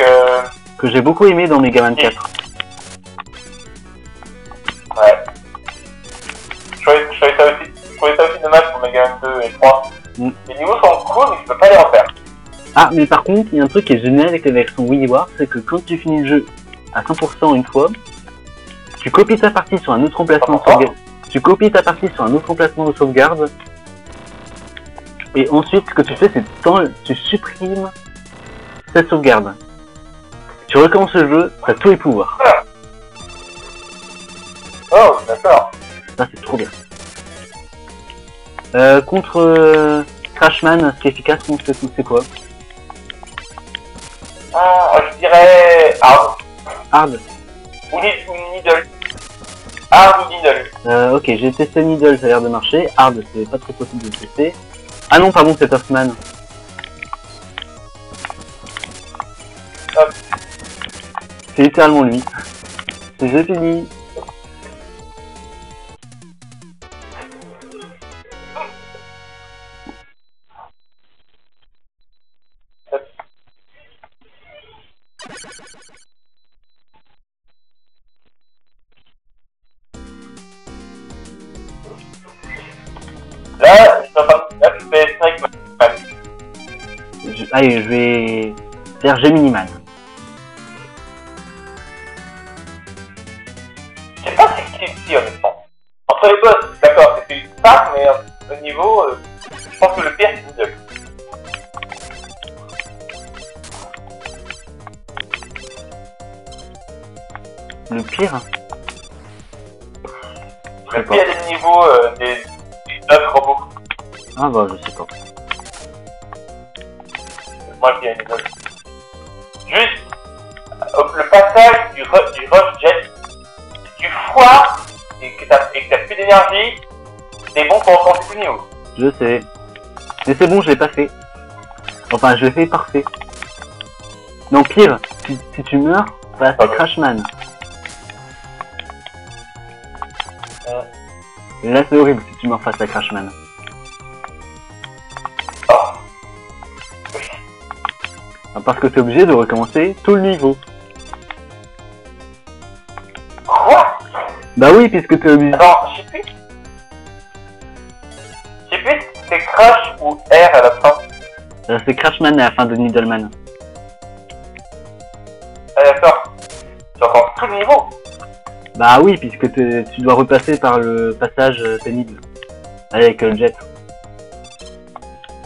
Que j'ai beaucoup aimé dans Mega Man 4. ouais. Je trouvais ça aussi dommage pour Mega Man 2 et 3. Les niveaux sont cool, mais tu peux pas les refaire. Ah, mais par contre, il y a un truc qui est génial avec la version Wii War, c'est que quand tu finis le jeu à 100% une fois, tu copies ta partie sur un autre emplacement de sauvegarde. Tu copies ta partie sur un autre emplacement de sauvegarde. Et ensuite, ce que tu fais, c'est tu supprimes cette sauvegarde. Tu recommences le jeu, t'as tous les pouvoirs. Oh, d'accord. Ça, c'est trop bien. Contre Crashman, ce qui est efficace, c'est quoi? Je dirais Hard. Hard. Ou Needle. Hard ou Needle. Ok, j'ai testé Needle, ça a l'air de marcher. Hard, c'est pas très possible de tester. Ah non, pardon, c'est Toughtman. C'est littéralement lui. C'est fini. Là, je fais avec ma Allez, je vais faire Gemini Man. Je sais pas c'est qui ici, honnêtement. Entre les boss, d'accord, c'est une passe, mais au niveau, je pense que le pire, c'est Needle. Le pire. Le pire des niveaux des 9 robots. Ah bah je sais pas. Moi je dis à Needle. Juste, le passage du rush jet, si tu foires et que t'as plus d'énergie, c'est bon pour recommencer tout le niveau. Je sais. Mais c'est bon, je l'ai pas fait. Enfin, je l'ai fait parfait. Non, pire, si tu meurs, bah, c'est Crashman. Et là, c'est horrible si tu meurs face à Crashman. Parce que t'es obligé de recommencer tout le niveau. Quoi? Bah oui, puisque t'es obligé. Attends, je sais plus. Je sais plus si c'est Crash ou R à la fin. C'est Crashman à la fin de Needleman. Ah d'accord. Tu recommences tout le niveau. Bah oui, puisque tu dois repasser par le passage pénible. Avec le jet.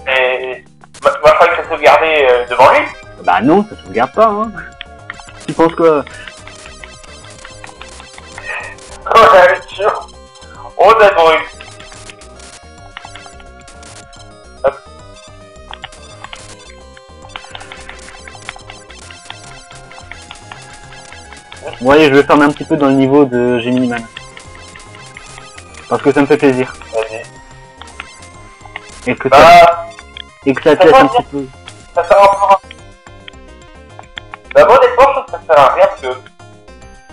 Et moi je croyais que ça sauvegardait devant lui. Bah non, ça se regarde pas, hein. Tu penses quoi? Ouais, sûr. Oh d'accord. Ouais, je vais fermer un petit peu dans le niveau de Gemini Man. Parce que ça me fait plaisir. Vas-y. Et que Bah, ça te laisse un petit peu. ça sert à rien. Bah moi honnêtement je trouve que ça sert à rien parce que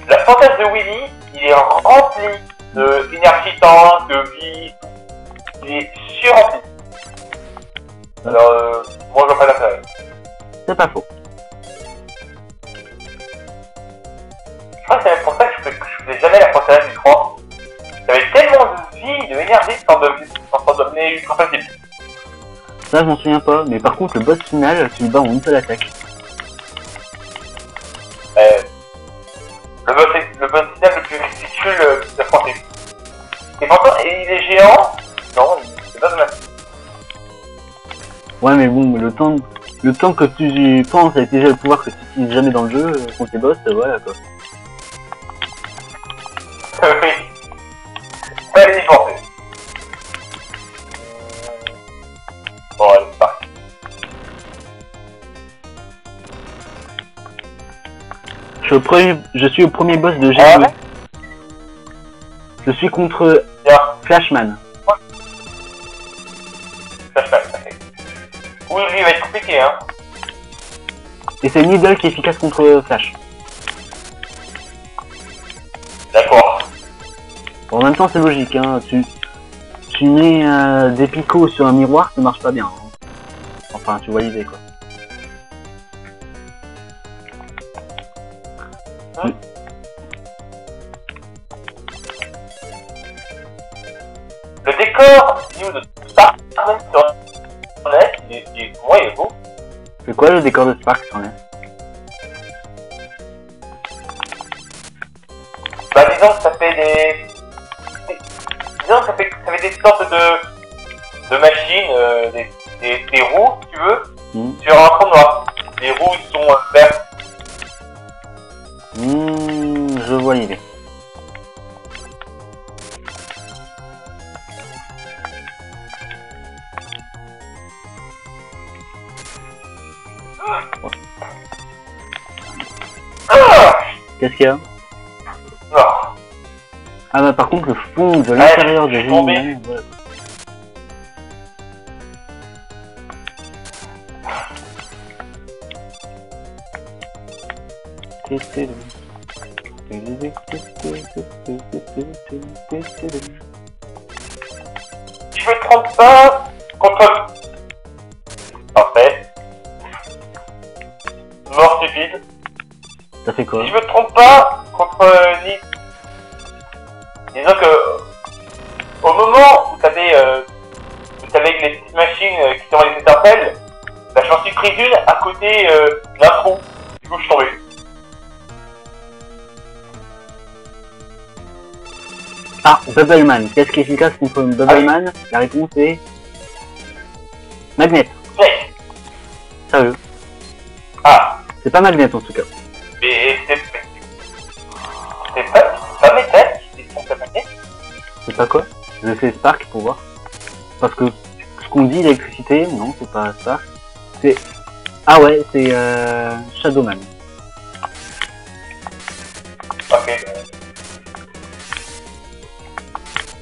la fantasme de Willy, il est rempli de énergie de vie, il est surrempli. Alors moi je vois pas l'intérêt. C'est pas faux. Je crois que c'est même pour ça que je faisais jamais la fantasme du 3. T'avais tellement de vie, de énergie sans devenir ultra facile. Ça, je m'en souviens pas. Mais par contre, le boss final, tu le bats en une seule attaque. Le boss final le plus ridicule de français. Et pourtant, il est géant. Non, c'est pas dommage. Ouais, mais bon, le temps que tu penses à utiliser le pouvoir que tu utilises jamais dans le jeu, contre les boss, voilà quoi. Oui. Fallait y penser. Bon, allez, c'est parti. Je suis au premier boss de G2. Ouais. Je suis contre Flashman. Flashman, oui, lui, il va être compliqué, hein. Et c'est Needle qui est efficace contre Flash. D'accord. Bon, en même temps, c'est logique, hein. Tu mets des picots sur un miroir, ça marche pas bien. Hein. Enfin, tu vois l'idée, quoi. Le décor New de Sparkman sur net, il est beau. C'est quoi le décor de Spark sur NES? Bah disons que ça fait disons que ça fait des sortes de machines, des roues, si tu veux, sur un fond noir. Les roues sont vertes. Je vois l'idée. Qu'est-ce qu'il y a? Non. Ah bah par contre le fond de l'intérieur de Gemini, voilà. Si je me trompe pas, contre... Parfait. Mort stupide. Ça fait quoi? Si je me trompe pas, contre Nick... Disons que... Au moment où t'avais les petites machines qui t'envoyaient des étincelles, bah, j'en suis pris une à côté d'un trou. Du coup, je suis tombé. Ah, Bubbleman. Qu'est-ce qui est efficace contre Bubbleman? La réponse est... Magnet. Snake. Sérieux. Ah. C'est pas Magnet en tout cas. Mais c'est pas métal qui sont pas magnet. C'est pas quoi? Je fais Spark pour voir. Parce que ce qu'on dit l'électricité, non, c'est pas Spark. C'est... Ah ouais, c'est Shadowman. Ok.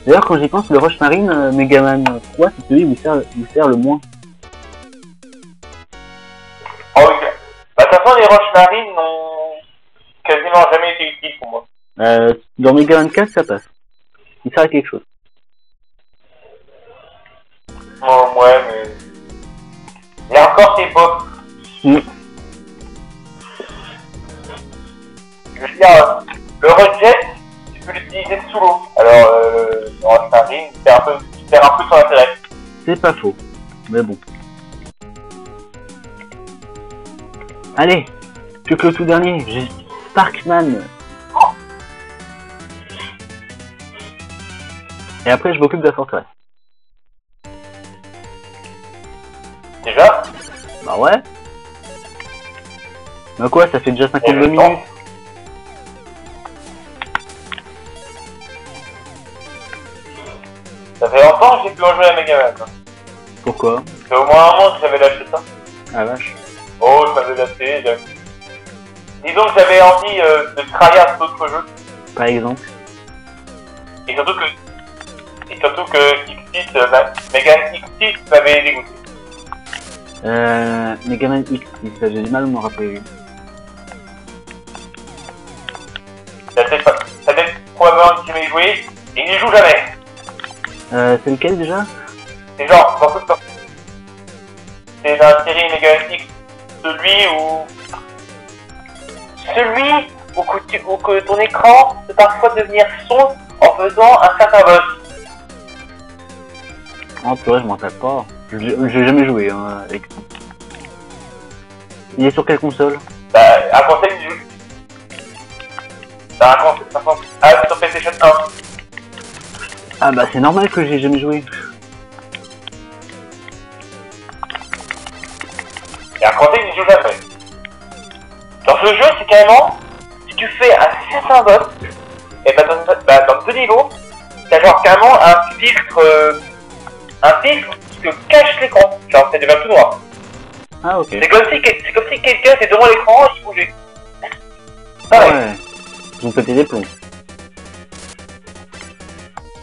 D'ailleurs, quand j'y pense, le Roche Marine Megaman 3, c'est celui où il sert le moins. Oh oui. Bah, de toute façon, les roches marines n'ont quasiment jamais été utiles pour moi. Dans Megaman 4, ça passe. Il sert à quelque chose. Oh, ouais, mais... Et encore, c'est bof. Mm. Je veux dire, le rejet, tu peux l'utiliser sous l'eau. Alors, le roche marine, il perd un peu son intérêt. C'est pas faux. Mais bon. Allez, plus que le tout dernier, j'ai Sparkman. Et après, je m'occupe de la forteresse. Déjà? Bah ouais. Bah quoi, ça fait déjà 52 le minutes. temps. Ça fait longtemps que j'ai plus rejoué à Megaman. Pourquoi? C'est au moins un mois que j'avais lâché ça. Ah vache. Oh, je m'avais lassé. Disons que j'avais envie de tryhard d'autres jeux. Par exemple. Et surtout que X6, Megaman X6 m'avait dégoûté. Megaman X, ça j'ai du mal à me rappeler. Ça fait probablement que j'ai joué et il n'y joue jamais. C'est lequel déjà? C'est genre, dans toute c'est dans la série Megaman X, où que ton écran peut parfois devenir sombre en faisant un certain boss. Oh purée, je m'en tape pas. J'ai jamais joué hein, avec ça. Il est sur quelle console? Bah, un conseil du jeu. Sur PlayStation 1. Ah bah c'est normal que j'ai jamais joué. Et un conseil du jeu jamais. Dans ce jeu, c'est carrément, si tu fais un certain boss, et dans 2 niveaux, t'as genre carrément un filtre qui te cache l'écran. Genre, c'est devient tout noir. Ah ok. C'est comme si quelqu'un était devant l'écran et il bougeait. Ah Ouais. ouais. Ils ont pété des plombs.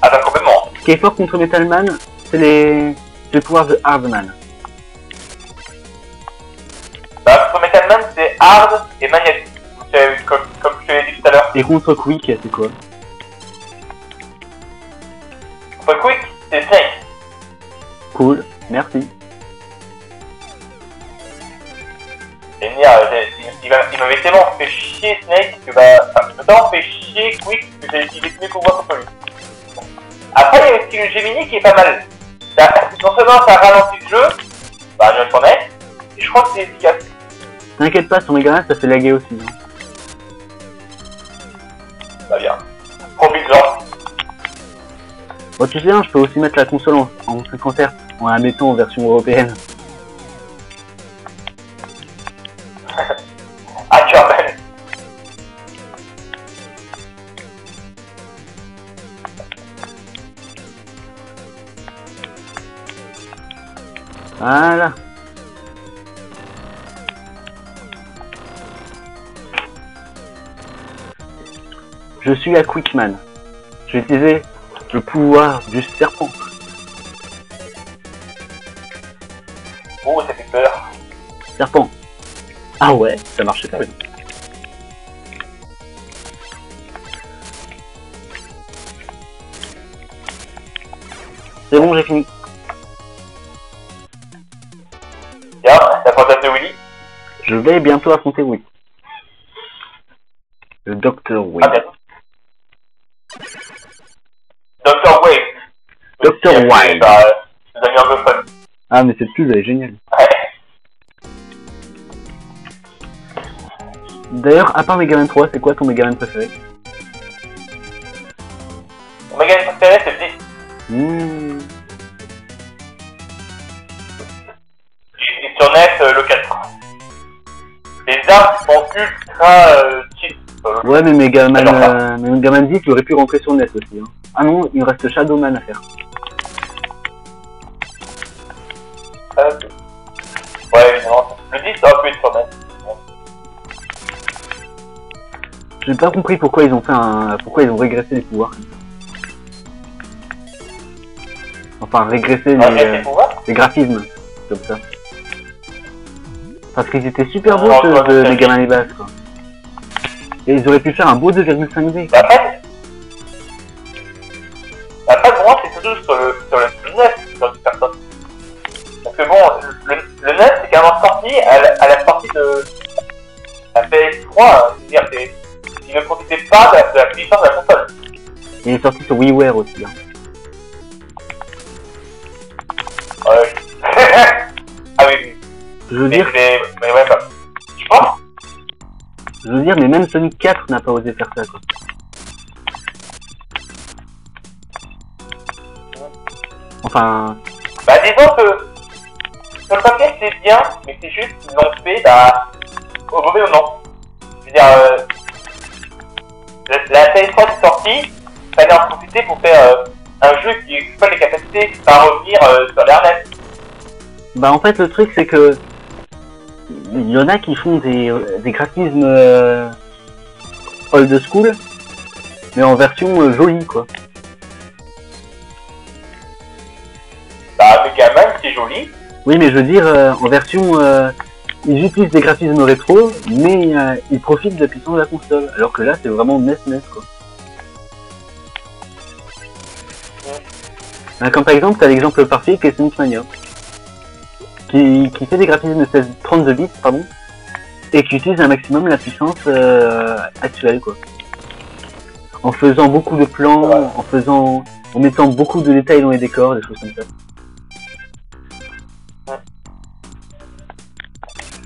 Ah bah complètement. Ce qui est fort contre Metalman, c'est les pouvoirs de Hardman. Bah pour Metalman, c'est hard et magnétique. Comme je te l'ai dit tout à l'heure. Et contre Quick, c'est quoi? Pour Quick, c'est Snake. Cool, merci. Et il m'avait tellement fait chier Snake que il m'a tellement fait chier Quick que j'ai utilisé tous mes pouvoirs contre lui. Après, il y a aussi le Gemini qui est pas mal. Non seulement ça ralentit le jeu, bah je m'en ai, et je crois que c'est efficace. T'inquiète pas, sur Megaman ça fait laguer aussi. Hein. Bah bien. Profite-en. Bon tu sais, hein, je peux aussi mettre la console en 50 Hz, en la mettant en version européenne. Ah tu rappelles. Voilà. Je suis à Quickman. Je vais utiliser le pouvoir du serpent. Oh, ça fait peur. Serpent. Ah ouais, ça marchait pas. C'est bon, j'ai fini. Tiens, l'avantage de Willy. Je vais bientôt affronter Willy. Le Dr. Willy. Ah, bien. Dr. Wade. Dr. Wade. Par les amis anglophones. Ah, mais cette pub, elle est géniale. Ouais. D'ailleurs, à part Megaman 3, c'est quoi ton Megaman préféré? Mon Megaman préféré, c'est le 10. Mmh. Et sur NES, le 4. Les armes sont ultra cheap. Ouais, mais Megaman 10, il aurait pu rentrer sur NES aussi. Hein. Ah non, il me reste Shadowman à faire. Ouais, évidemment. Le 10, ça aurait pu être sur NES. J'ai pas compris pourquoi ils ont fait pourquoi ils ont régressé les pouvoirs. Enfin, régressé les graphismes, comme ça. Parce qu'ils étaient super beaux ceux de Megaman et Bass, quoi. Et ils auraient pu faire un beau 2,5D. Bah, après, pour moi, c'est surtout sur le NES sur du personne. Parce que bon, le NES, c'est carrément sorti à la sortie de la PS3. C'est-à-dire qu'il ne profitait pas de la puissance de la console. Il est sorti sur WiiWare aussi. Hein. Ouais. Ah oui. Je veux dire. Mais ouais, pas. Tu penses? Je veux dire, mais même Sonic 4 n'a pas osé faire ça, quoi. Enfin... Bah disons que sur le papier c'est bien, mais c'est juste qu'ils l'ont fait au mauvais moment. C'est-à-dire, la PS3 est sortie, fallait en profiter pour faire un jeu qui exploite les capacités, pas revenir sur l'Internet. Bah en fait le truc c'est que il y en a qui font des graphismes old school, mais en version jolie, quoi. Bah, Megaman, c'est joli. Oui, mais je veux dire, en version... ils utilisent des graphismes rétro, mais ils profitent de la puissance de la console. Alors que là, c'est vraiment NES, quoi. Comme par exemple, t'as l'exemple parfait qui est Sonic Mania. Qui fait des graphismes 32 bits, pardon, et qui utilise un maximum la puissance actuelle, quoi. En faisant beaucoup de plans, en mettant beaucoup de détails dans les décors, des choses comme ça.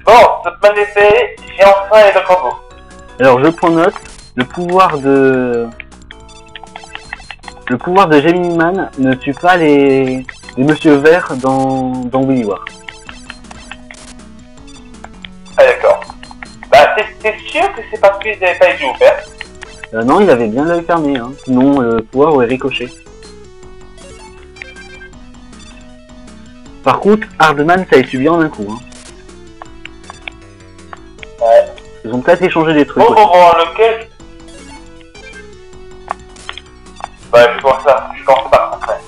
Bon, cette bonne effet, j'ai enfin les deux combos. Alors je prends note, le pouvoir de Gemini Man ne tue pas les Monsieur Vert dans Willy War. Ah d'accord. Bah t'es sûr que c'est parce qu'ils n'avaient pas les yeux ouverts? Non, il avait bien l'œil fermé, hein. Sinon le pouvoir aurait ricoché. Par contre, Hardman, ça a été bien en un coup, hein. Ouais. Ils ont peut-être échangé des trucs. Bon, lequel? Bah, je pense ça. Je pense pas, après.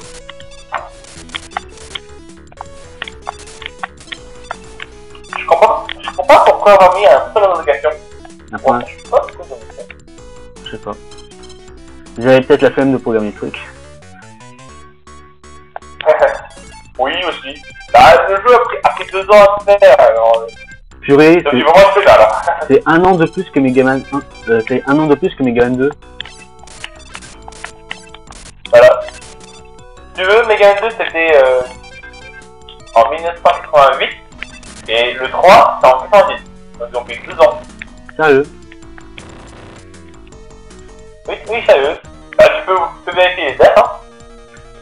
Je comprends pas pourquoi avoir mis un seul indication. Enfin, je sais pas. Ils avaient peut-être la flemme de programmer le truc. Oui, aussi. Bah, le jeu a pris 2 ans à faire, alors... Purée, c'est c'est un an de plus que Megaman 1. C'est un an de plus que Megaman 2. Voilà. Si tu veux, Megaman 2 c'était en 1988 et le 3 c'est en 1990. Donc ils ont pris 2 ans. Sérieux? Oui, sérieux. Bah, tu peux vérifier les dates, hein.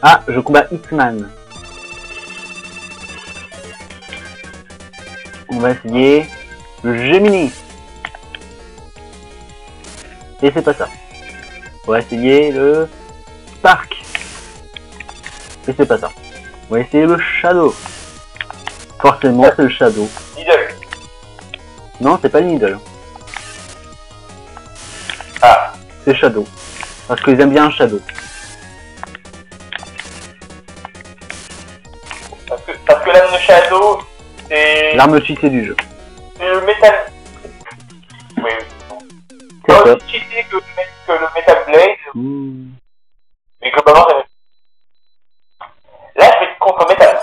Ah, je combats X-Man. On va essayer le Gemini. Et c'est pas ça. On va essayer le Spark. Et c'est pas ça. On va essayer le Shadow. Forcément, c'est le Shadow. Needle. Non, c'est pas le Needle. Ah. C'est Shadow. Parce qu'ils aiment bien un Shadow. Parce que l'âme de Shadow, c'est... L'arme cheatée du jeu. C'est le métal... Oui. C'est ça. Aussi cheaté que le Metal Blade. Mmh. Mais globalement, contre métal.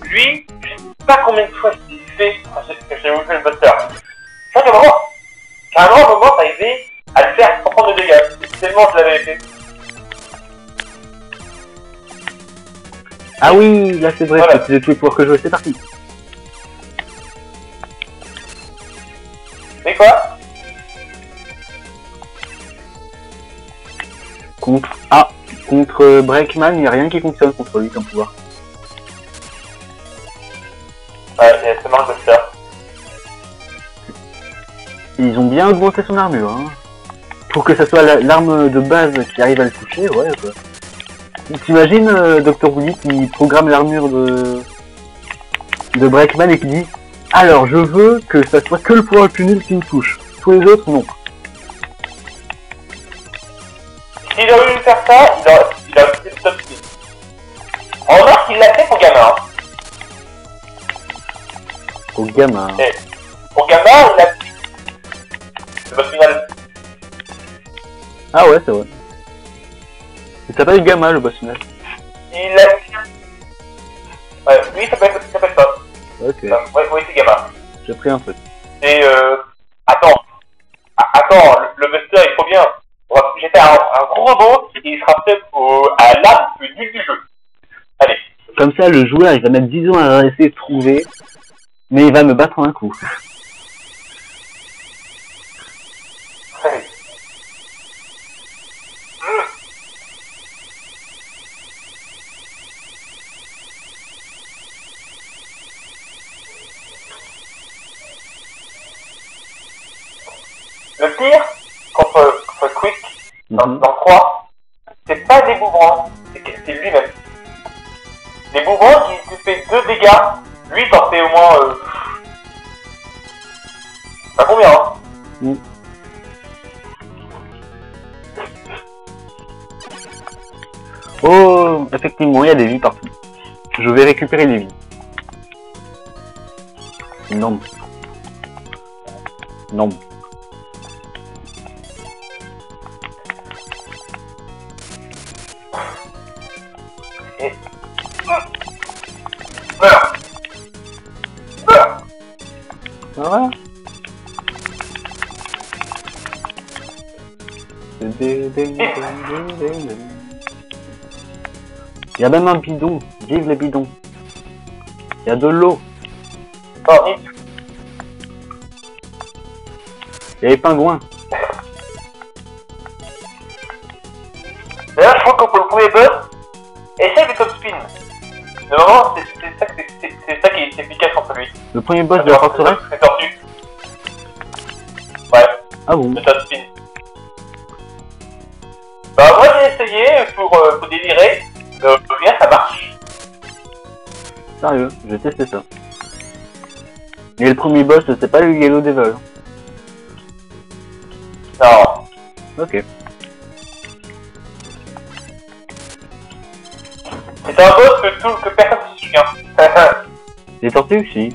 Lui, je sais pas combien de fois je l'ai fait que j'ai ouvert le buster. Ça, carrément, à un moment, ça a aidé à le faire sans prendre de dégâts. Tellement je l'avais fait. Ah oui, là c'est vrai, Voilà. c'est tous les pouvoirs que je veux, c'est parti. C'est quoi? Contre Breakman, il n'y a rien qui fonctionne contre lui comme pouvoir. Ouais, c'est seulement le buster. Ils ont bien augmenté son armure, hein. Pour que ça soit l'arme de base qui arrive à le toucher, ouais quoi. T'imagines Dr. Wily qui programme l'armure de Breakman et qui dit alors je veux que ça soit que le pouvoir le plus nul qui me touche. Tous les autres, non. S'il aurait voulu faire ça, il a utilisé le top speed. On remarque qu'il l'a fait pour gamin. Au gamin. Et pour gamin, il a le boss final. Ah ouais, c'est vrai. Il s'appelle Gamma le boss final. Il a... Ouais, lui il s'appelle pas. Ok, Ouais, c'est gamin. j'ai pris un truc. Et attends, le buster il est trop bien. J'ai fait un gros robot et il sera peut-être à l'arme le plus nul du jeu. Allez. Comme ça, le joueur, il va mettre 10 ans à essayer de trouver, mais il va me battre en un coup. Allez. Le pire, contre Quick, dans 3, c'est pas des boomerangs, c'est lui-même. Les boomerangs, il te fait 2 dégâts, lui il t'en fait au moins... Pas combien, hein? Oh, effectivement, il y a des vies partout. Je vais récupérer les vies. Non. Non. Et... Meurs. Meurs. Ah il y a même un bidon. Vive les bidons. Il y a de l'eau. Non, Nip. Il y a les pingouins. D'ailleurs, je crois que pour le premier boss, essaye le top spin. Normalement, c'est ça qui est efficace contre lui. Le premier boss de la forteresse. C'est tortue. Ouais, Ah bon? le top spin. Bah, moi j'ai essayé pour délirer. Bien, ça marche. Sérieux, je vais tester ça. Et le premier boss, c'est pas le Yellow Devil. Non. Ok. C'est un boss que personne ne se souvient. Les tortues aussi.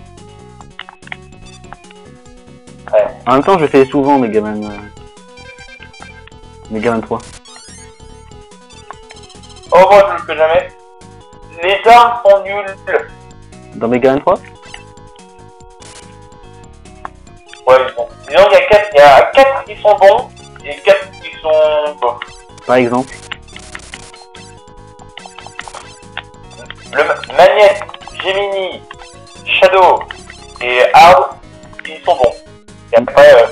Ouais. En même temps, je fais souvent Megaman 3. Oh, moi je le fais jamais. Les armes sont nulles. Dans Megaman 3? Ouais, bon. Disons qu'il y a 4 qui sont bons et 4 qui sont bons. Par exemple. Le Magnette, Gemini, Shadow et Hard, ils sont bons. Et après,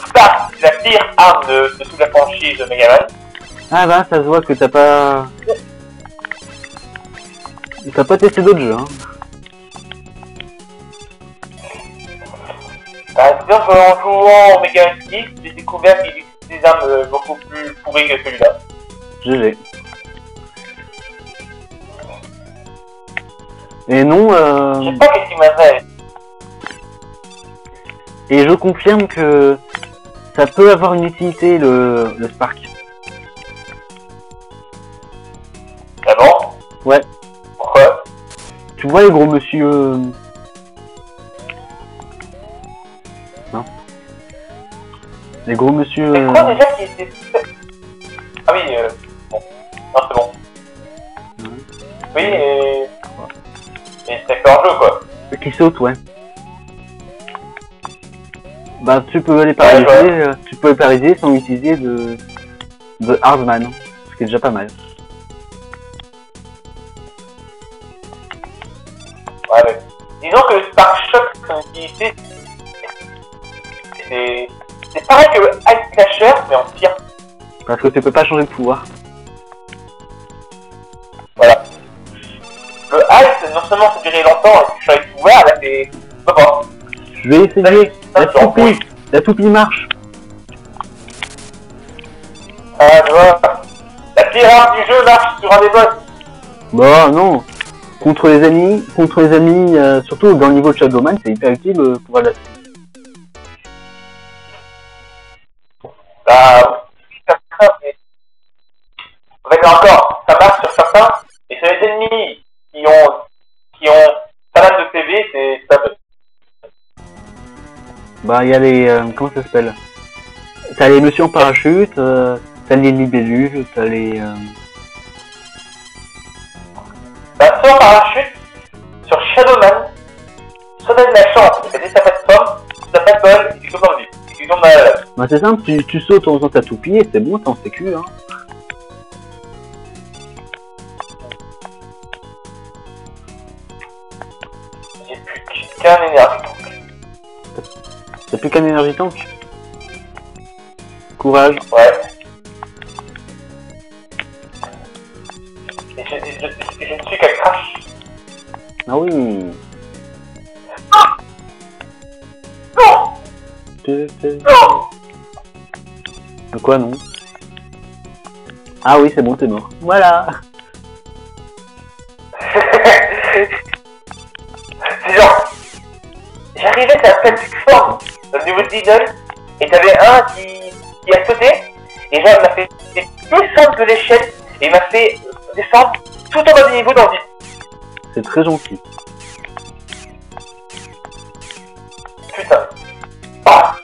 Spark, c'est la pire arme de toute la franchise de Megaman. Ah bah, ça se voit que t'as pas... T'as pas testé d'autres jeux, hein. Bah, disons qu'en jouant au Megaman 6, j'ai découvert qu'il existe des armes beaucoup plus pourries que celui-là. GG. Et non, Je sais pas qu'est-ce qui m'intéresse. Et je confirme que ça peut avoir une utilité, le Spark. Ah bon? Ouais. Pourquoi? Tu vois les gros monsieur... Non. Les gros monsieur... C'est quoi déjà qui était... Ah oui, bon. Non, c'est bon. Oui, et c'est fait en jeu, quoi. Qui saute, ouais. Bah, tu peux les paralyser, tu peux les paralyser sans utiliser de Hardman, ce qui est déjà pas mal. Ouais, mais disons que le Spark Shock, son utilité, c'est pareil que le Ice Clasher, mais en pire. Parce que tu peux pas changer de pouvoir. Voilà. Le Ice, non seulement ça durait longtemps et tu changes de pouvoir, là c'est... Pas. Je vais essayer. La toupie marche. Ah, je vois. La pirate du jeu marche sur un des boss. Bah non. Contre les ennemis, surtout dans le niveau de Shadowman, c'est hyper utile le pouvoir de la toupie. Bah, mais... En fait, encore, ça marche sur certains, et sur les ennemis qui ont pas mal de PV, c'est pas bon. Bah, il y a les... comment ça s'appelle? T'as les monsieur en parachute, t'as les libellus, t'as les... Bah, soit en parachute, sur Shadowman, soit t'as de la chance, et t'as pas de pomme, t'as pas de bol, et tu tombes dans le vide. Et tu tombes dans la lave. Bah, c'est simple, tu sautes en faisant ta toupie et c'est bon, t'en sécu, hein. J'ai plus qu'un énergie tank. T'as plus qu'un énergie tank. Courage. Ouais. Et je ne suis qu'à crash. Ah oui. Non. Non. De quoi non? Ah oui, c'est bon, t'es mort. Voilà. C'est genre, j'arrivais à la petite forme dans le niveau de Diddle, et t'avais un qui a sauté, et genre il m'a fait descendre de l'échelle, et il m'a fait descendre tout en bas du niveau dans le vide. C'est très gentil. Putain. Ah.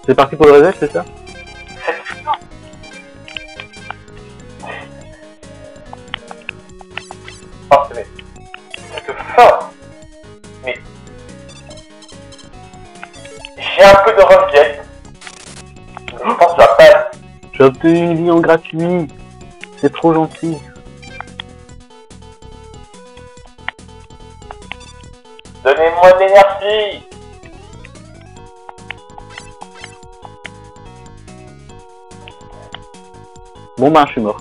C'est parti pour le reset, c'est ça? Oh, c'est cette fin. Mais j'ai un peu de regret. Je pense que la pas. J'ai obtenu une vie en gratuit. C'est trop gentil. Donnez-moi de l'énergie. Bon bah, je suis mort.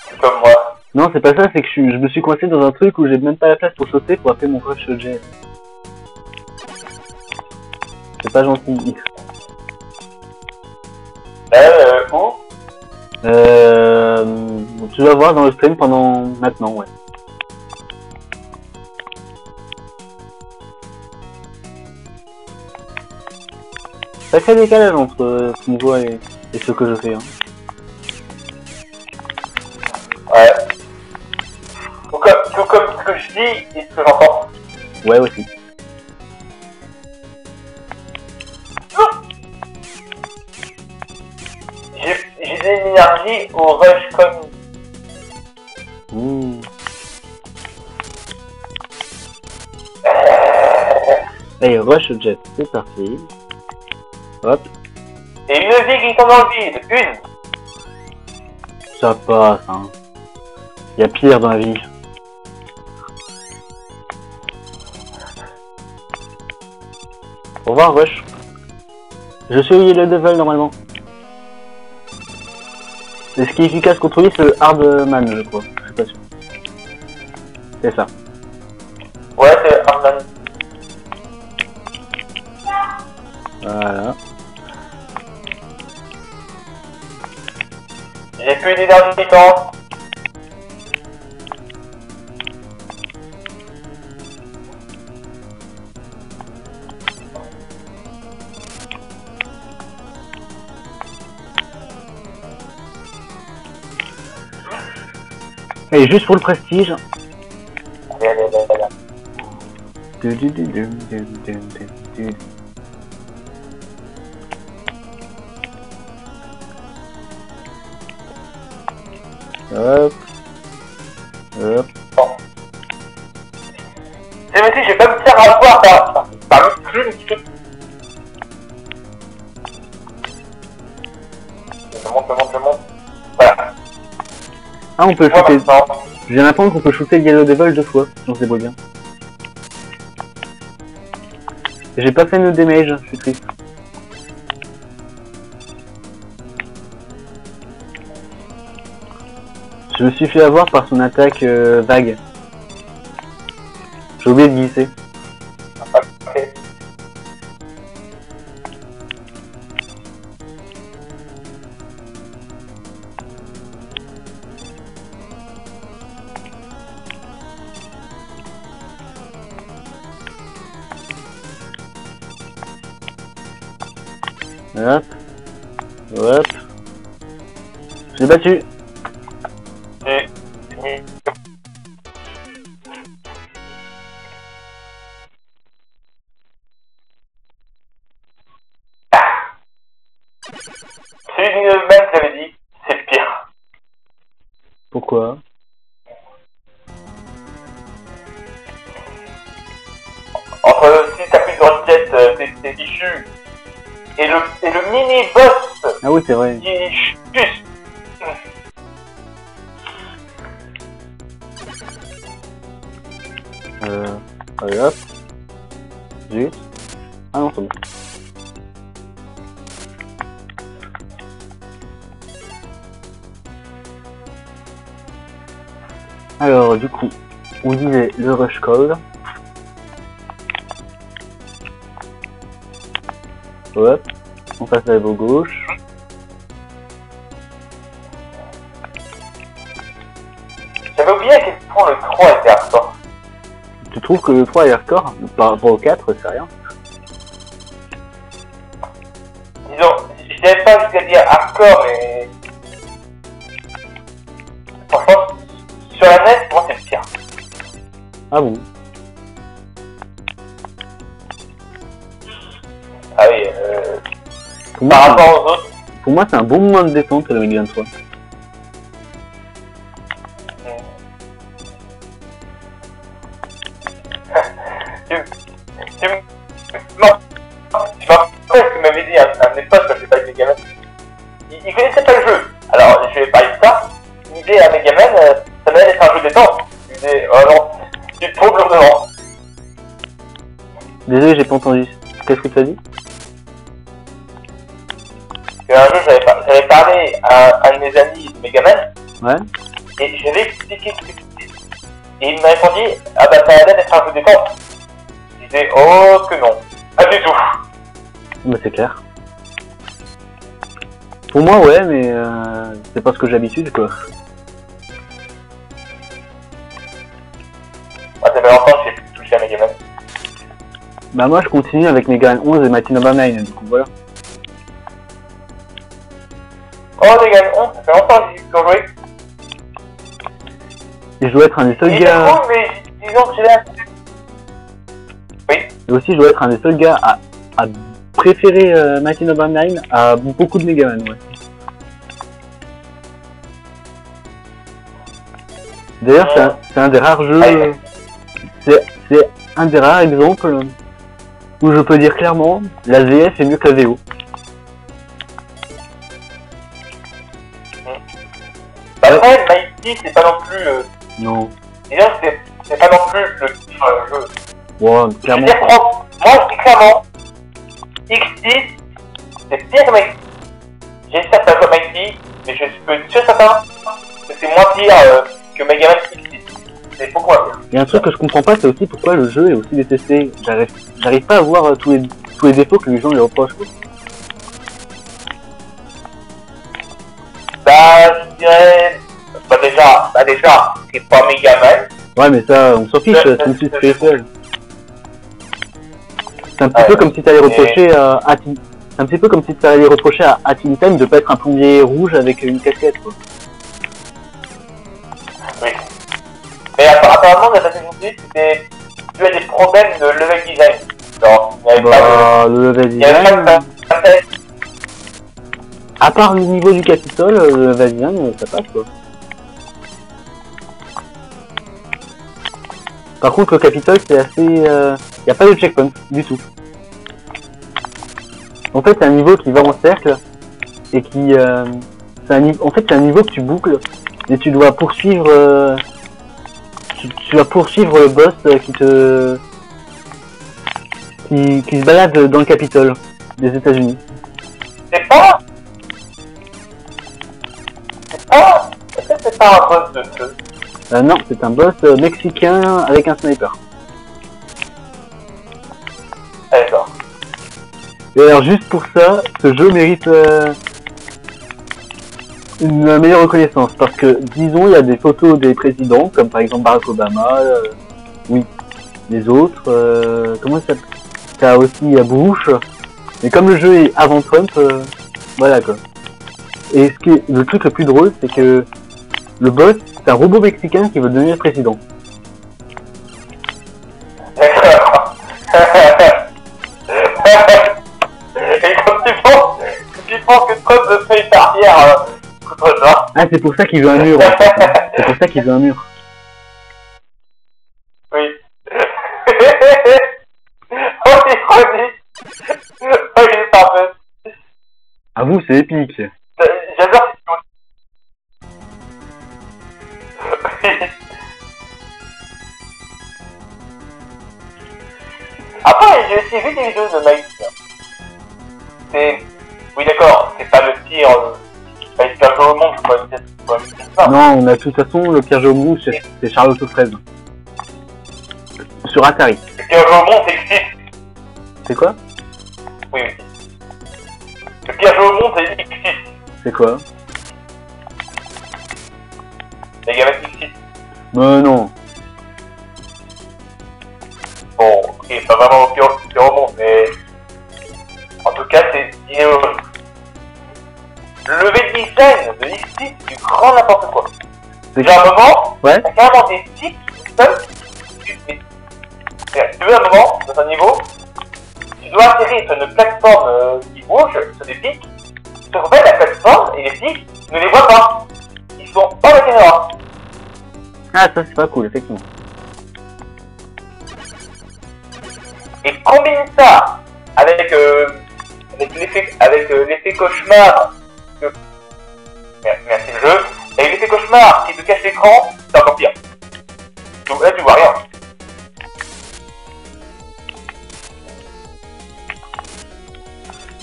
C'est comme moi. Non, c'est pas ça, c'est que je me suis coincé dans un truc où j'ai même pas la place pour sauter pour appeler mon rush jet. C'est pas gentil. Où? Tu vas voir dans le stream pendant maintenant, ouais. Sacré décalage entre ce niveau et ce que je fais. Hein. Ouais. Tout comme ce que je dis et ce que j'entends. Ouais, aussi. J'ai de l'énergie au rush comme... Mmh. Allez, rush jet, c'est parti. Hop. Et une vie qui tombe dans le vide. Une. Ça passe, hein. Y a pire dans la vie. Au revoir, rush. Je suis le devil normalement. Et ce qui est efficace contre lui, c'est le Hardman, je crois. Je suis pas sûr. C'est ça. Ouais, c'est Hardman. Voilà. J'ai plus d'énergie temps. Et juste pour le prestige. Allez. Hop. Hop. C'est même si j'ai pas me faire avoir par le plume qui fait. Je monte. Voilà. Ah, on peut Moi, shooter. maintenant, Je viens d'apprendre qu'on peut shooter le Yellow Devil 2 fois, si on se débrouille bien. J'ai pas fait no damage, je suis triste. Je me suis fait avoir par son attaque vague. J'ai oublié de glisser. ok. Hop. Hop. Je l'ai battu. Et- Celui de même que j'avais dit, c'est le pire. Pourquoi? Entre si t'as plus de roquettes, t'es fichu, et le mini-boss Ah oui, c'est vrai. qui juste. Allez hop. Zut. Ah non, c'est bon. Alors, du coup, on disait le rush call. Hop. On passe à la gauche. J'avais oublié à quel point le 3 était hardcore. Tu trouves que le 3 est hardcore? Par rapport au 4, c'est rien. Disons, je dirais pas jusqu'à dire hardcore, mais. Franchement, sur la NES, pour moi c'est le pire. Ah bon? Ah oui, Pour par moi, rapport aux autres, pour moi, c'est un bon moment de détente, le Mega Man 3. tu m'as fait ce que m'avait dit un de mes potes quand j'ai parlé de Megaman. Il connaissait pas le jeu. Alors, je lui ai parlé de ça. L'idée à Megaman, ça m'allait être un jeu détente. Il disait, oh non, tu te trompes lourdement. Désolé, j'ai pas entendu. Qu'est-ce que tu as dit? Un jeu, j'avais parlé à un de mes amis de Megaman. Ouais. Et je lui ai expliqué ce que c'était. Et il m'a répondu, ah bah ça allait être un jeu détente. Je disais, oh que non. Pas du tout. Bah c'est clair. Pour moi, ouais, mais c'est pas ce que j'ai l'habitude, quoi. Moi, ça fait longtemps que j'ai plus touché à Megaman. Bah moi, je continue avec Mega Man 11 et Mighty Number 9, du coup, voilà. Oh, Megaman 11, ça fait longtemps que j'ai joué. Et je dois être un des seuls Il est gars... cool, mais disons que j'ai l'air. Oui. Et aussi, je dois être un des seuls gars à préférer Mighty Number 9 à beaucoup de Mega Man, ouais. D'ailleurs, c'est un des rares jeux... C'est un des rares exemples où je peux dire clairement, la VF est mieux que la VO. Après, Mighty, c'est pas non plus. Non. Disons que c'est pas non plus le pire jeu. Ouais, Je veux clairement. dire, moi, je dis clairement, X6, c'est pire que Mighty. J'espère que ça joue à Mighty, mais je peux être sûr certain que c'est moins pire que Megaman X6. C'est beaucoup moins pire. Et un truc que je comprends pas, c'est aussi pourquoi le jeu est aussi détesté. J'arrive pas à voir tous les défauts que les gens lui reprochent, quoi. Bah, je dirais. Déjà, c'est pas Megaman. Ouais, mais ça, on s'en fiche, c'est une suite spéciale. C'est un petit peu comme si t'allais reprocher c'est un petit peu comme si t'allais reprocher à Tim Time de pas être un plombier rouge avec une casquette, quoi. Oui. Mais apparemment, la Assassin's Creed, c'était tu as des problèmes de level design. Genre, il n'y avait pas le level il n'y avait design, pas de à part le niveau du Capitole, le level design, ça passe quoi. Par contre, le Capitole, c'est assez... y a pas de checkpoint, du tout. En fait, c'est un niveau qui va en cercle, et qui... en fait, c'est un niveau que tu boucles, et tu dois poursuivre... tu dois poursuivre le boss qui se balade dans le Capitole des États-Unis. C'est pas... Est-ce que c'est pas un boss de feu? Non, c'est un boss mexicain avec un sniper. D'accord. Et alors juste pour ça, ce jeu mérite une meilleure reconnaissance. Parce que, disons, il y a des photos des présidents, comme par exemple Barack Obama, oui, les autres, comment ça s'appelle? T'as aussi Bush. Mais comme le jeu est avant Trump, voilà quoi. Et le truc le plus drôle, c'est que le boss, c'est un robot mexicain qui veut devenir président. D'accord. Et quand tu penses que Trump me fait une arrière contre toi. Ah, c'est pour ça qu'il veut un mur. En fait. C'est pour ça qu'il veut un mur. Oui. Oh, l'ironie. Oh, il est parfait. À vous, c'est épique. J'adore cette chose. Après, j'ai aussi vu des vidéos de Mike. Oui, d'accord, c'est pas le pire. Pas le pire jeu au monde, c'est pas une ça. Non, on a de toute façon le pire jeu au monde, c'est Charlotte aux fraises. Sur Atari. Le pire jeu au monde, c'est Xyz. C'est quoi? Oui, oui. Le pire jeu au monde, c'est Xyz. C'est quoi? Les gamins Xyz. Mais non. Bon, ok, pas vraiment au pire au monde, mais... En tout cas, c'est... Le level design de Xyz, c'est du grand n'importe quoi. Déjà un moment, ouais. t'as carrément des tics seuls. Tu veux un moment, dans un niveau, tu dois atterrir sur une plateforme qui bouge, sur des pics, surveille la plateforme et les pics, ne les vois pas. Ils sont hors de la caméra. Ah, ça c'est pas cool, effectivement. Et combine ça avec l'effet cauchemar que... Merci le jeu. Avec l'effet cauchemar qui te cache l'écran, c'est encore pire. Là, tu vois rien.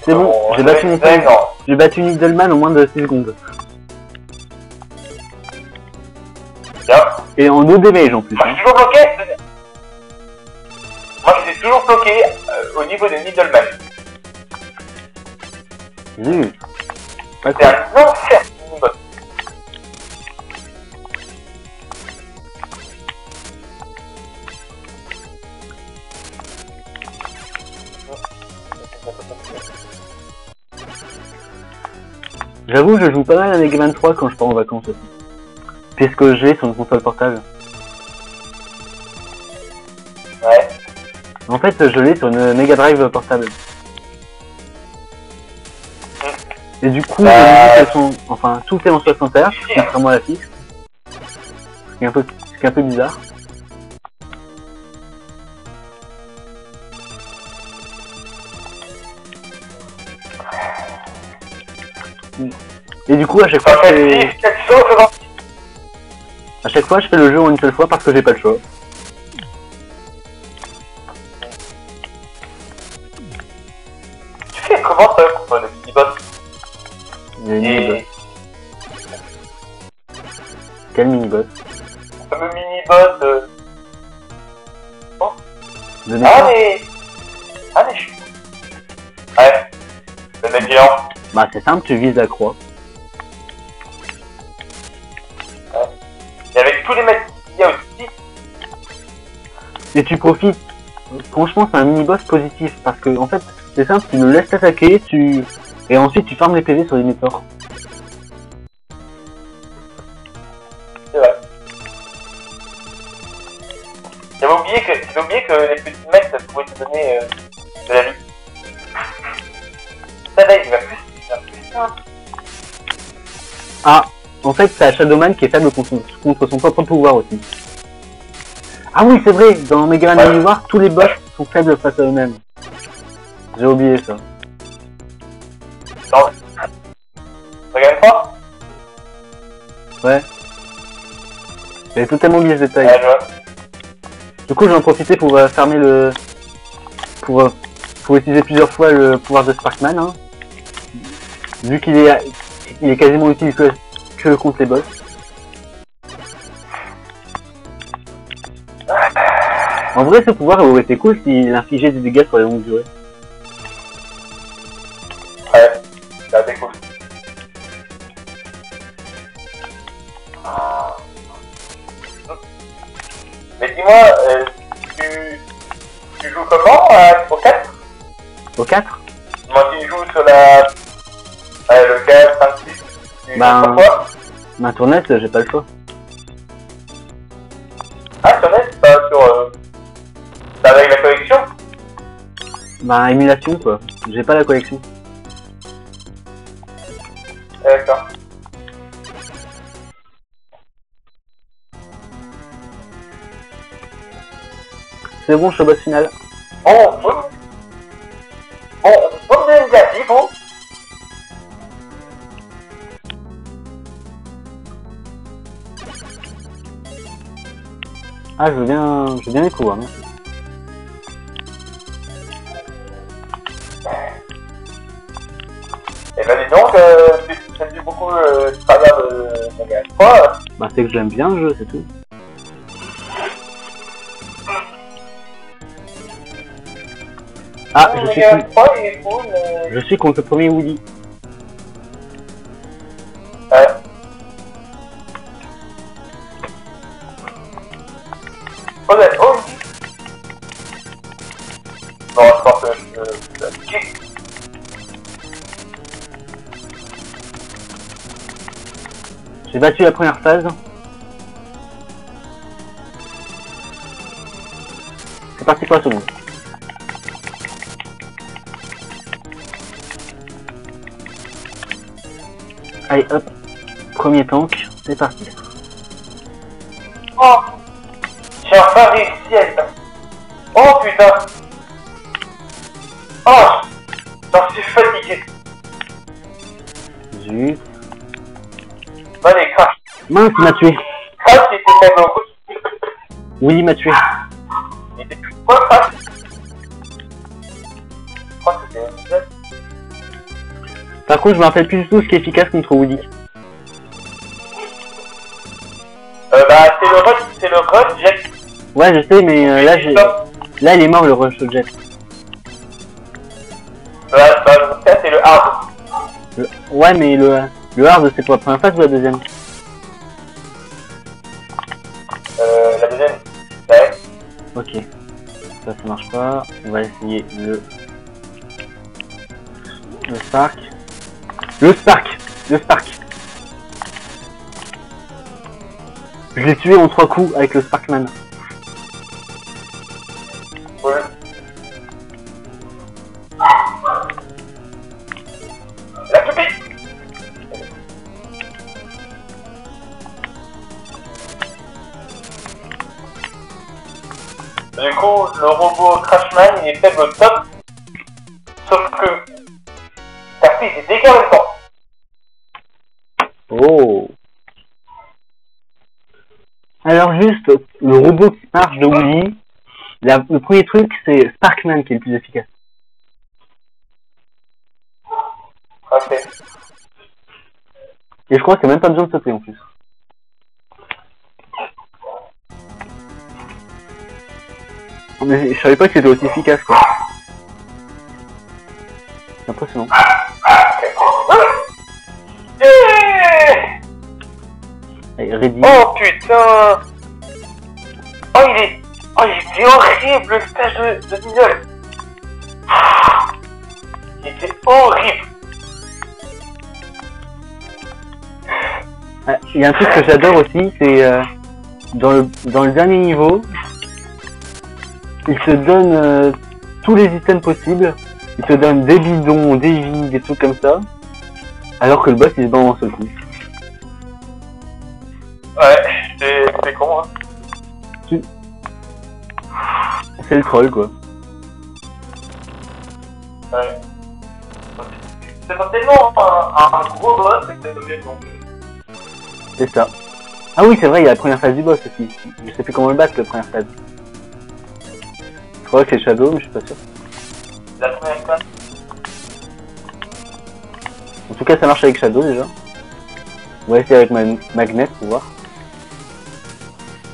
C'est bon, j'ai battu Needleman en moins de 6 secondes. Bien. Et en no damage en plus. Moi, je suis toujours bloqué. Moi, je suis toujours bloqué au niveau de Needleman. Pas C'est cool. un enfer, ce boss. J'avoue, je joue pas mal à Mega Man 3 quand je pars en vacances aussi. Puisque j'ai sur une console portable. Ouais. En fait, je l'ai sur une Mega Drive portable. Et du coup, les musiques, sont... enfin, tout est en 60 Hz, contrairement à la fixe. Ce qui est un peu bizarre. Et du coup, à chaque fois, je fais le jeu en une seule fois parce que j'ai pas le choix. Tu fais comment ça contre le mini-boss? Il y a une mini-boss. Quel mini-boss? Le mini-boss Oh. De Ah mais je suis... Ouais. Le mec géant. Bah c'est simple, tu vises la croix. Ouais. Et avec tous les mecs qu'il y a aussi... Et tu profites. Franchement, c'est un mini-boss positif parce que en fait, c'est simple, tu le laisses t'attaquer, et ensuite tu farmes les PV sur les métaux. C'est vrai. J'avais oublié que les petits mecs, ça pouvait te donner de la lutte. Ça là, il va plus simple. Ah, en fait, c'est Shadowman qui est faible contre son propre pouvoir aussi. Ah oui, c'est vrai, dans Mega Man War, tous les boss sont faibles face à eux-mêmes. J'ai oublié ça. Non. Regarde pas. Ouais. J'avais totalement oublié ce détail. Ouais, je vois. Du coup, j'en ai profité pour fermer le... Pour utiliser plusieurs fois le pouvoir de Sparkman. Hein. Vu qu'il est quasiment utile que contre les boss. En vrai, ce pouvoir aurait été cool s'il infligeait des dégâts sur la longue durée. Ouais, ça c'est cool. Mais dis-moi, tu joues comment au 4? Au 4 Moi, tu joues sur le 4, 5, 6. Tu joues sur quoi? Ma tournette, j'ai pas le choix. Ah, sur NES, c'est pas sur... c'est avec la collection? Bah, émulation quoi. J'ai pas la collection. D'accord. C'est bon, je suis au boss final. Bon, bonne initiative, bon. Ah, je veux bien les pouvoirs, merci. Et ben dis donc, tu aimes beaucoup le travers de Mega 3. Bah, c'est que j'aime bien le jeu, c'est tout. Ah, Mega 3, il est cool, mais... je suis contre le premier Woody. Ouais. Oh, non, je pense que J'ai battu la première phase. C'est parti pour la seconde. Allez hop, premier tank, c'est parti. Oh, j'ai enfin réussi à ça. Oh putain. Oh, j'en suis fatigué. Zut. Allez, crash. Mince, il m'a tué. Crash, il était faible au bout. Oui, il m'a tué. Il était plus quoi, crash? Je crois que c'était un jet. Par contre, je me rappelle plus du tout ce qui est efficace contre Woody. Bah, c'est le rush jet. Ouais, je sais, mais là, il est mort le rush jet. Bah, ça, c'est le hard. Ouais, mais le hard, c'est pour la première phase ou la deuxième? La deuxième. Ouais. Ok. Ça marche pas. On va essayer le Spark. Le Spark. Je l'ai tué en 3 coups avec le Sparkman. Ouais. La toupie. Du coup, le robot Crashman, il est faible au top. Sauf que ça fait des dégâts en même temps. Oh. Alors juste, le robot qui marche de Woody, le premier truc, c'est Sparkman qui est le plus efficace. Ok. Et je crois qu'il n'y a même pas besoin de sauter en plus. Mais je savais pas que c'était aussi efficace quoi. C'est impressionnant. Yeah. Allez, ready. Oh putain. Oh il était horrible le stage de Diesel. Il était horrible. Il y a un truc que j'adore aussi, c'est dans le dernier niveau, il te donne tous les items possibles. Il te donne des bidons, des vies, des trucs comme ça. Alors que le boss il se bat en un seul coup. Ouais, c'est con, hein. C'est le troll quoi. Ouais. C'est pas tellement un gros boss que ça devient donc. C'est ça. Ah oui, c'est vrai, il y a la première phase du boss aussi. Je sais plus comment le battre, la première phase. Je crois que c'est Shadow, mais je suis pas sûr. La première phase. En tout cas, ça marche avec Shadow déjà. On va essayer avec Magnet pour voir.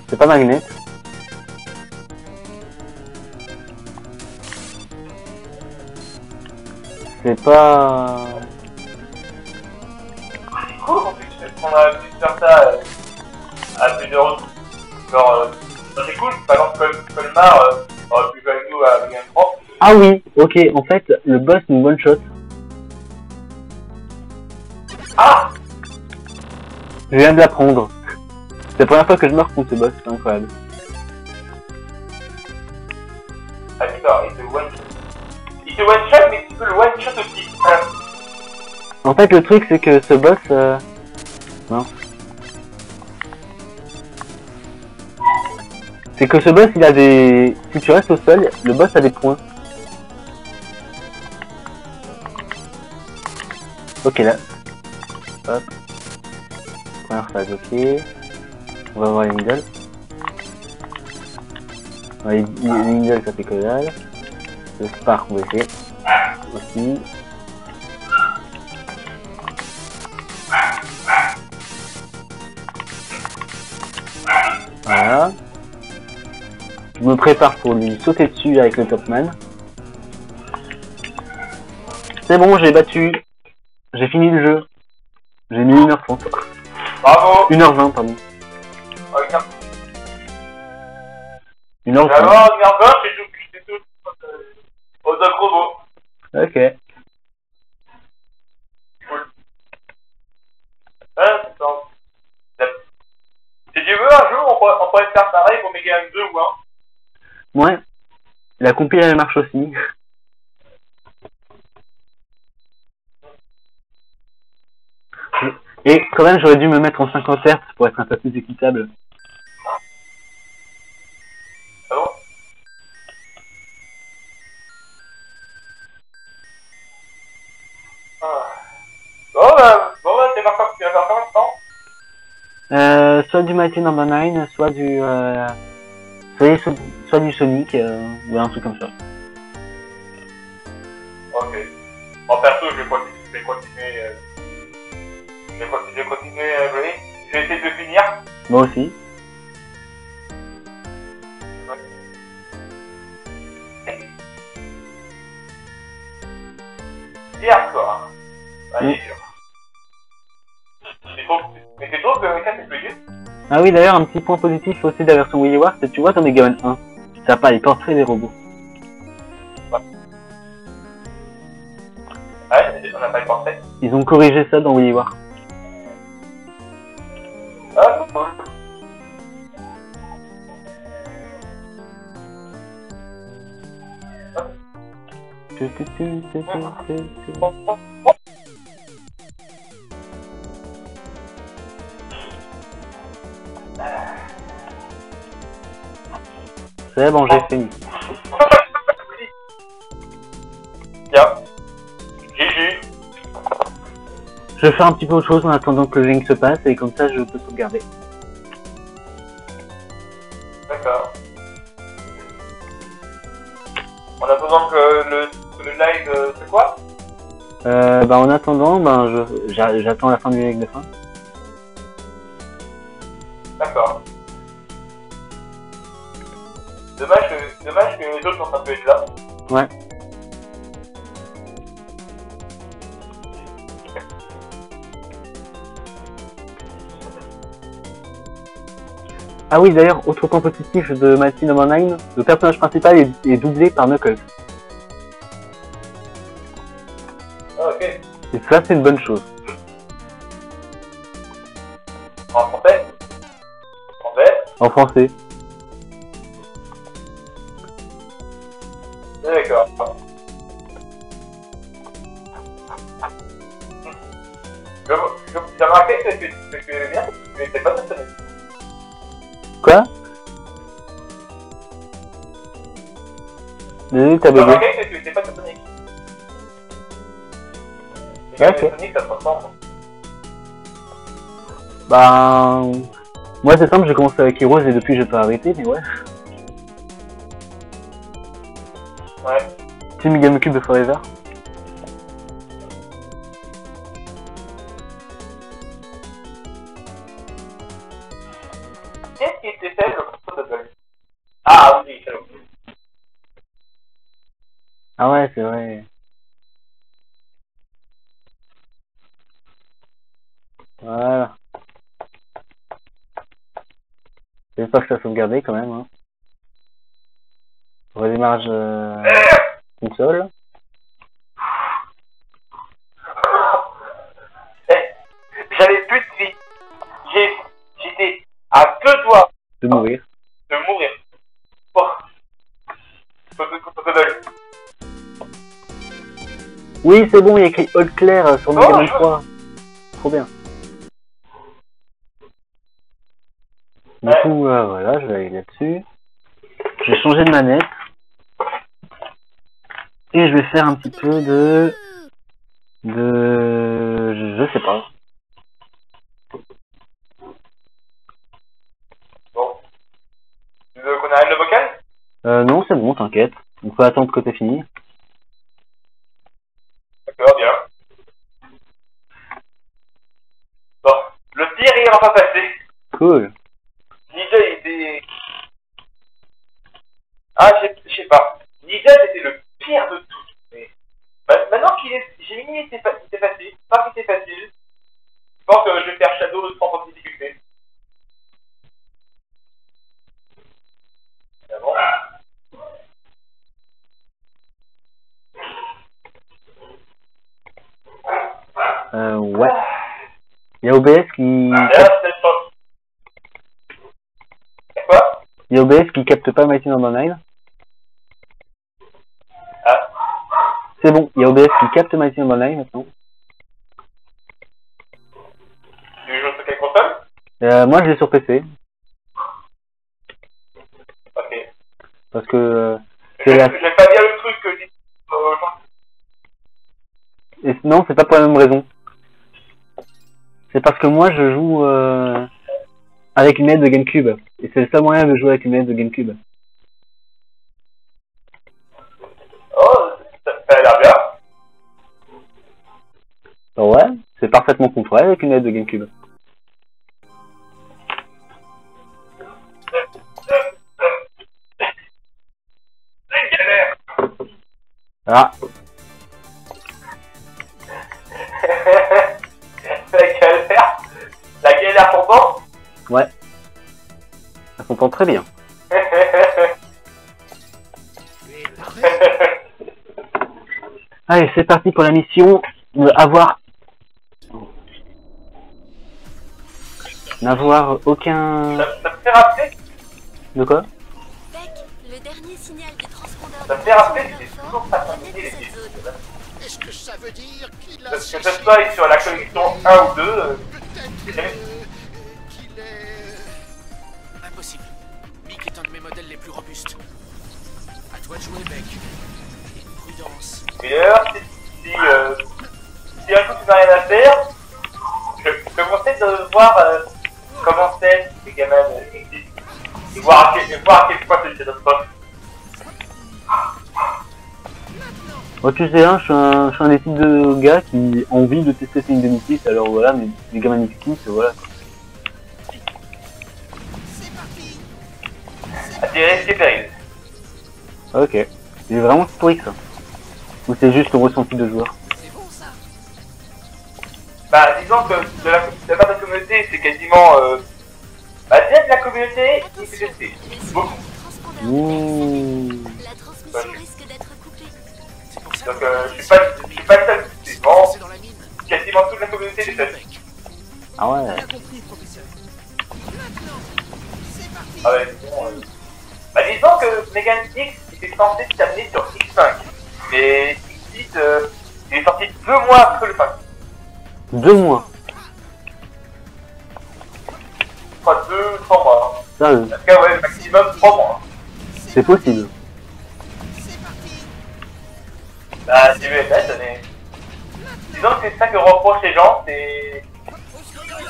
C'est pas Magnet. C'est pas... C'est cool en plus qu'on a pu faire ça à plusieurs autres. Genre, c'est cool, par exemple, Colmar aurait pu jouer avec nous à Game Pro. Ah oui, ok, en fait, le boss nous one shot. Ah! Je viens de l'apprendre. C'est la première fois que je meurs contre ce boss, c'est incroyable. Ah d'accord, il te one shot, mais tu peux le one shot aussi. En fait, le truc, c'est que ce boss... Non. C'est que ce boss, il a des... Si tu restes au sol, le boss a des points. Ok, là. Hop. Première phase, ok. On va voir les middle. Ouais, les middle, ça fait que dalle. Le spark, on va essayer. Aussi. Voilà. Je me prépare pour lui sauter dessus avec le Topman. C'est bon, j'ai battu. J'ai fini le jeu. J'ai mis 1h30. Bravo! 1h20, pardon. Oh, regarde. 1h20. D'abord, regarde, c'est tout. Aux autres robots. Ok. Cool. Ouais, c'est ça. Si tu veux, un jour, on pourrait faire pareil pour Mega Man 2 ou 1. Ouais. La compile, elle marche aussi. Et quand même, j'aurais dû me mettre en 50 Hz pour être un peu plus équitable. Ah bon? Bon, bah, c'est marquant que tu vas faire combien de temps? Soit du Mighty No. 9, soit du... soit du Sonic, ou un truc comme ça. Ok. En perso, je vais continuer à jouer. Je vais essayer de le finir. Moi aussi. Hier soir. Allez, mais c'est trop que le cas c'est plus dur. Ah oui, d'ailleurs, un petit point positif aussi de la version WiiWare, c'est que tu vois dans Mega Man 1, ça n'a pas les portraits des robots. Ouais, on n'a pas le portrait. Ils ont corrigé ça dans WiiWare. Ah, c'est cool. C'est bon, j'ai fini. Bien. GG. Je fais un petit peu autre chose en attendant que le link se passe et comme ça je peux sauvegarder. D'accord. On a besoin que le live, c'est quoi? Bah en attendant, j'attends la fin du live de fin. D'accord. Dommage que les autres n'ont pas pu être là. Ouais. Ah oui, d'ailleurs, autre point positif de Mighty No. 9, le personnage principal est doublé par Knuckles. Ah, ok. Et ça, c'est une bonne chose. En français? En français? En français. J'ai remarqué que tu aimais bien, tu n'étais pas de Sonic. Quoi? Désolé, t'as J'ai bugué. remarqué que tu n'étais pas de Sonic. Ouais, Ok. Sonic, ça se ressemble. Bah... Moi c'est simple, j'ai commencé avec Heroes et depuis j'ai pas arrêté, mais ouais. Ouais. Team GameCube Forever. Qu'est-ce qui était fait le contrôle de Dolly? Ah oui, c'est le coup. Ah ouais, c'est vrai. Voilà. J'espère que ça a sauvegardé quand même. Hein. Redémarrage console. J'avais plus de vie. J'étais à 2 doigts De mourir. de mourir. Oh. Oui, c'est bon, il y a écrit All Clair sur Mega Man 3. Trop bien. Du coup, voilà, je vais aller là-dessus. Je vais changer de manette. Et je vais faire un petit peu de... Je sais pas. Bon. Tu veux qu'on arrête le vocal? Non, c'est bon, t'inquiète. On peut attendre que t'aies fini. D'accord, bien. Bon. Le pire est enfin passé. Cool. Nida était... Ah, je sais pas. Nida c'était le pire de tout. Mais... Maintenant qu'il est... J'ai mis était facile. Pas qu'il était facile. Je pense que je vais faire Shadow sans trop de difficulté. Bon. Ouais. Il y a OBS qui... Quoi? Il y a OBS qui capte pas Mighty Number 9. Ah. C'est bon, il y a OBS qui capte Mighty Number 9 maintenant. Tu joues sur quelle console? Moi je l'ai sur PC. Ok. Parce que... Je vais pas dire le truc que dit... Et non, c'est pas pour la même raison. C'est parce que moi je joue avec une manette de GameCube. Et c'est le seul moyen de jouer avec une manette de GameCube. Oh, ça a l'air bien. Ouais, c'est parfaitement contrôlé avec une manette de GameCube. C'est galère. Ah. La galère s'entend? Ouais. Ça s'entend très bien. Allez, c'est parti pour la mission. N'avoir aucun... Ça me fait rappeler? De quoi? Le dernier signal du transpondeur. Ça me fait rappeler que c'est toujours pas terminé les films. Est-ce que ça veut dire qu'il a... Que ce soit sur la collection 1 ou 2, qu'il est... Impossible. Mick est un de mes modèles les plus robustes. À toi de jouer, mec. Et prudence. et d'ailleurs, si un coup tu n'as rien à faire, je te conseille de voir comment c'est les gamins existent. Et voir à quel point c'est une catastrophe. Oh, tu sais, hein, je suis un des types de gars qui ont envie de tester ces Indemnity, alors voilà, mais les gamins X, voilà. Attirer, c'est péril. Ok. C'est vraiment historique ça. Ou c'est juste le ressenti de joueur? C'est bon ça. Bah, disons que de la part de la communauté, c'est quasiment. Bah, déjà de la communauté, il s'est testé. Beaucoup. Ouh. La transmission risque d'être coupée. C'est pour ça Donc, je suis pas le seul. C'est vraiment dans la mine. quasiment toute la communauté des testés. Mec. Ah ouais. On a compris, professeur. Maintenant, c'est parti. Ah ouais, c'est bon. Bah, disons que Megan X était censé se terminer sur X5. Mais X6, Il est sorti 2 mois après le 5. 2 mois. Je crois 2-3 mois. Hein. Sérieux. En tout cas, ouais, maximum 3 mois. Hein. C'est possible. C'est parti. Bah, c'est VFS, mais... Disons que c'est ça que reprochent les gens, c'est...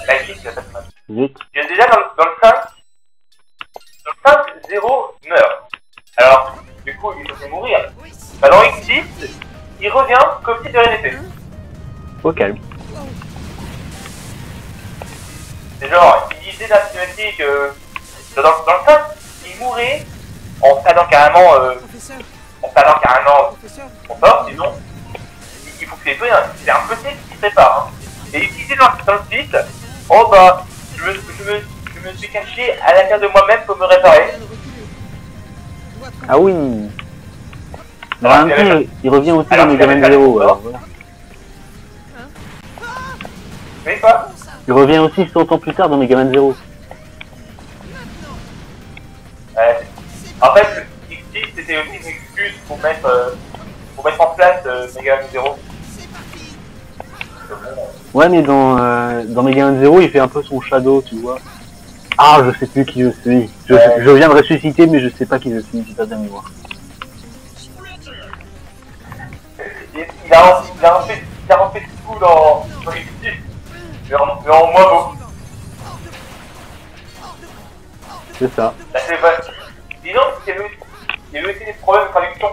La kick, ça fait mal. Vite. Il y a déjà dans le 5... Dans le 5, 0 meurt. Alors, du coup, il faut mourir. Bah, dans X6, il revient comme si de rien n'était. Au calme. C'est genre, il disait dans la cinématique, dans le 5, il mourait en perdant carrément, Professeur, professeur. son sort, sinon, il faut que c'est impossible qu'il se prépare. Hein. Et il disait dans le 6, oh bah, je me suis caché à l'intérieur de moi-même pour me réparer. Ah oui. Mais en même temps, il revient aussi dans Megaman Zero. Alors, voilà. Mais quoi? Il revient aussi 100 ans plus tard dans Megaman Zero. Ouais. En fait, X6 c'était aussi une excuse pour mettre en place Megaman Zero. Ouais, mais dans Megaman Zero, il fait un peu son shadow, tu vois. Ah, je sais plus qui je suis. Je viens de ressusciter, mais je sais pas qui je suis, j'ai pas de mémoire. Il a refait tout dans X6, mais en moins beau. C'est ça. Là, c'est vrai. Disons qu'il y avait aussi des problèmes de traduction.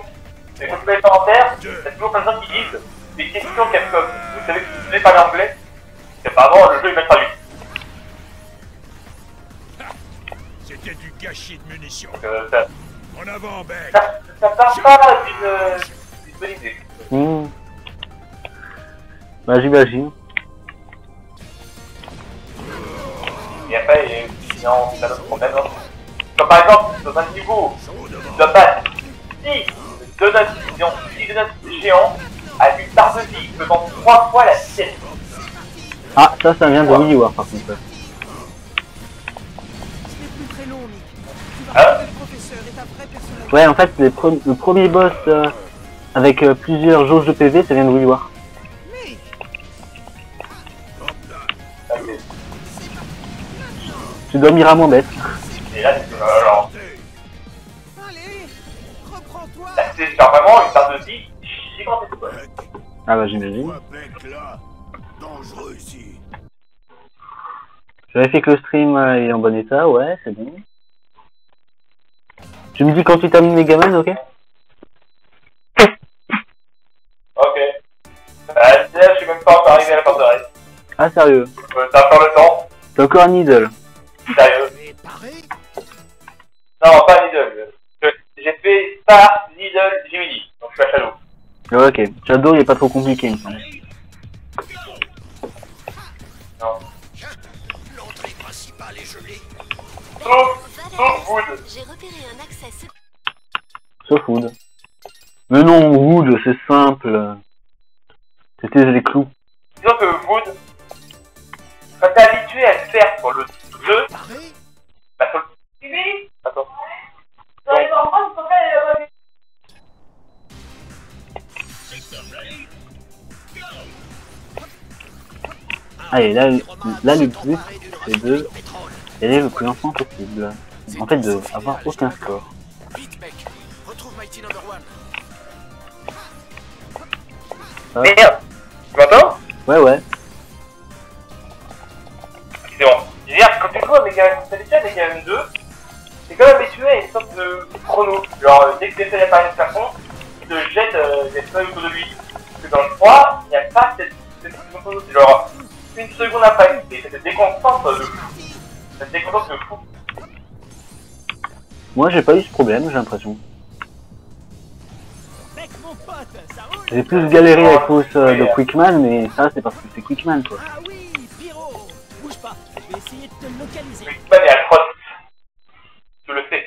Les commentaires, il y a toujours plein de gens qui disent des questions Capcom. Vous savez que vous savez parler anglais, et apparemment le jeu est mal traduit. C'était du gâchis de munitions. Ça En avant, Beck. part pas d'une bonne idée. Bah, j'imagine. Et après, il y a un autre problème. Hein. Comme par exemple, dans un niveau, tu dois battre 6 donuts géants à une barre de vie faisant 3 fois la sienne. Ah, ça vient de Wii War par contre. Ce n'est plus très long, Mick. Tu vas Hein? retrouver le professeur et ta vraie personnalité. Ouais, en fait, le premier boss avec plusieurs jauges de PV, ça vient de Wii War. Mick, Tu dois miramment bête. Et là, c'est alors, allez, reprends-toi. là, c'est genre vraiment une barre de vie gigantesque. Quoi. Ah bah j'imagine. Vois Beck là. Dangereux ici. Je vérifie que le stream est en bon état, ouais, c'est bon. Tu me dis quand tu termines Megaman, ok? Ok. Là, je suis même pas encore arrivé à la forteresse. Ah sérieux? T'as encore le temps. T'es encore un Needle. Sérieux. Mais pareil. Non, pas Needle. J'ai fait Star, Needle, Gemini. Donc je suis à Shadow. Ouais, ok. Shadow il est pas trop compliqué, il me semble. Non. L'entrée principale est gelée. Sauf Wood. J'ai repéré un accès secret. Sauf Wood. Mais non, Wood, c'est simple. C'était les clous. Disons que Wood, quand t'es habitué à le faire sur le 2, Pareil. bah sur le... Attends. Allez, là le but, c'est de y aller le plus lentement possible. En fait, de avoir aucun score. Vite, Beck. Retrouve Mighty Number One. Merde. Tu m'entends? Ouais. C'est bon. Je veux dire, quand tu joues à Megaman 2, c'est quand même habitué à une sorte de chrono. Genre, dès que tu essaies d'appareiller de façon, il te jette des feuilles autour de lui. Parce que dans le 3, il n'y a pas cette chrono. C'est genre une seconde après. Et ça te déconcentre de fou. Ça te déconcentre de fou. Moi, j'ai pas eu ce problème, j'ai l'impression. Mec, mon pote, ça roule. J'ai plus galéré à cause de Quickman, mais ça, c'est parce que c'est Quickman, quoi. Ah oui, Pyro. Bouge pas, je vais essayer de te localiser. Quickman est atroce. Je le sais.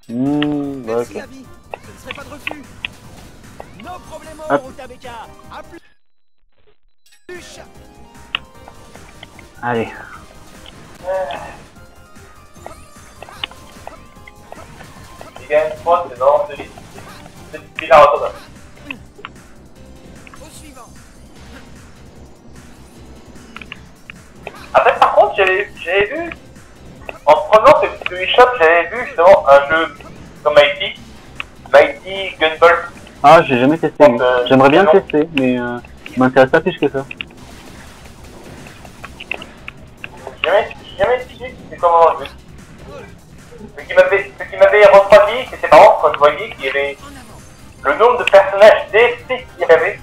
Merci, Ok. Abby. Ce ne serait pas de refus. No problemo, Hop. Rebecca. À plus. Allez. Megaman 3, c'est vraiment de l'île. C'est la retourne. eShop, j'avais vu justement un jeu comme Mighty Gunvolt. Ah, j'ai jamais testé. Donc, J'aimerais bien non. le tester, mais il m'intéresse pas plus que ça. J'ai jamais su c'était comment le jeu. Ce qui m'avait refroidi, c'était par contre quand je voyais qu'il y avait le nombre de personnages DFC qu'il y avait.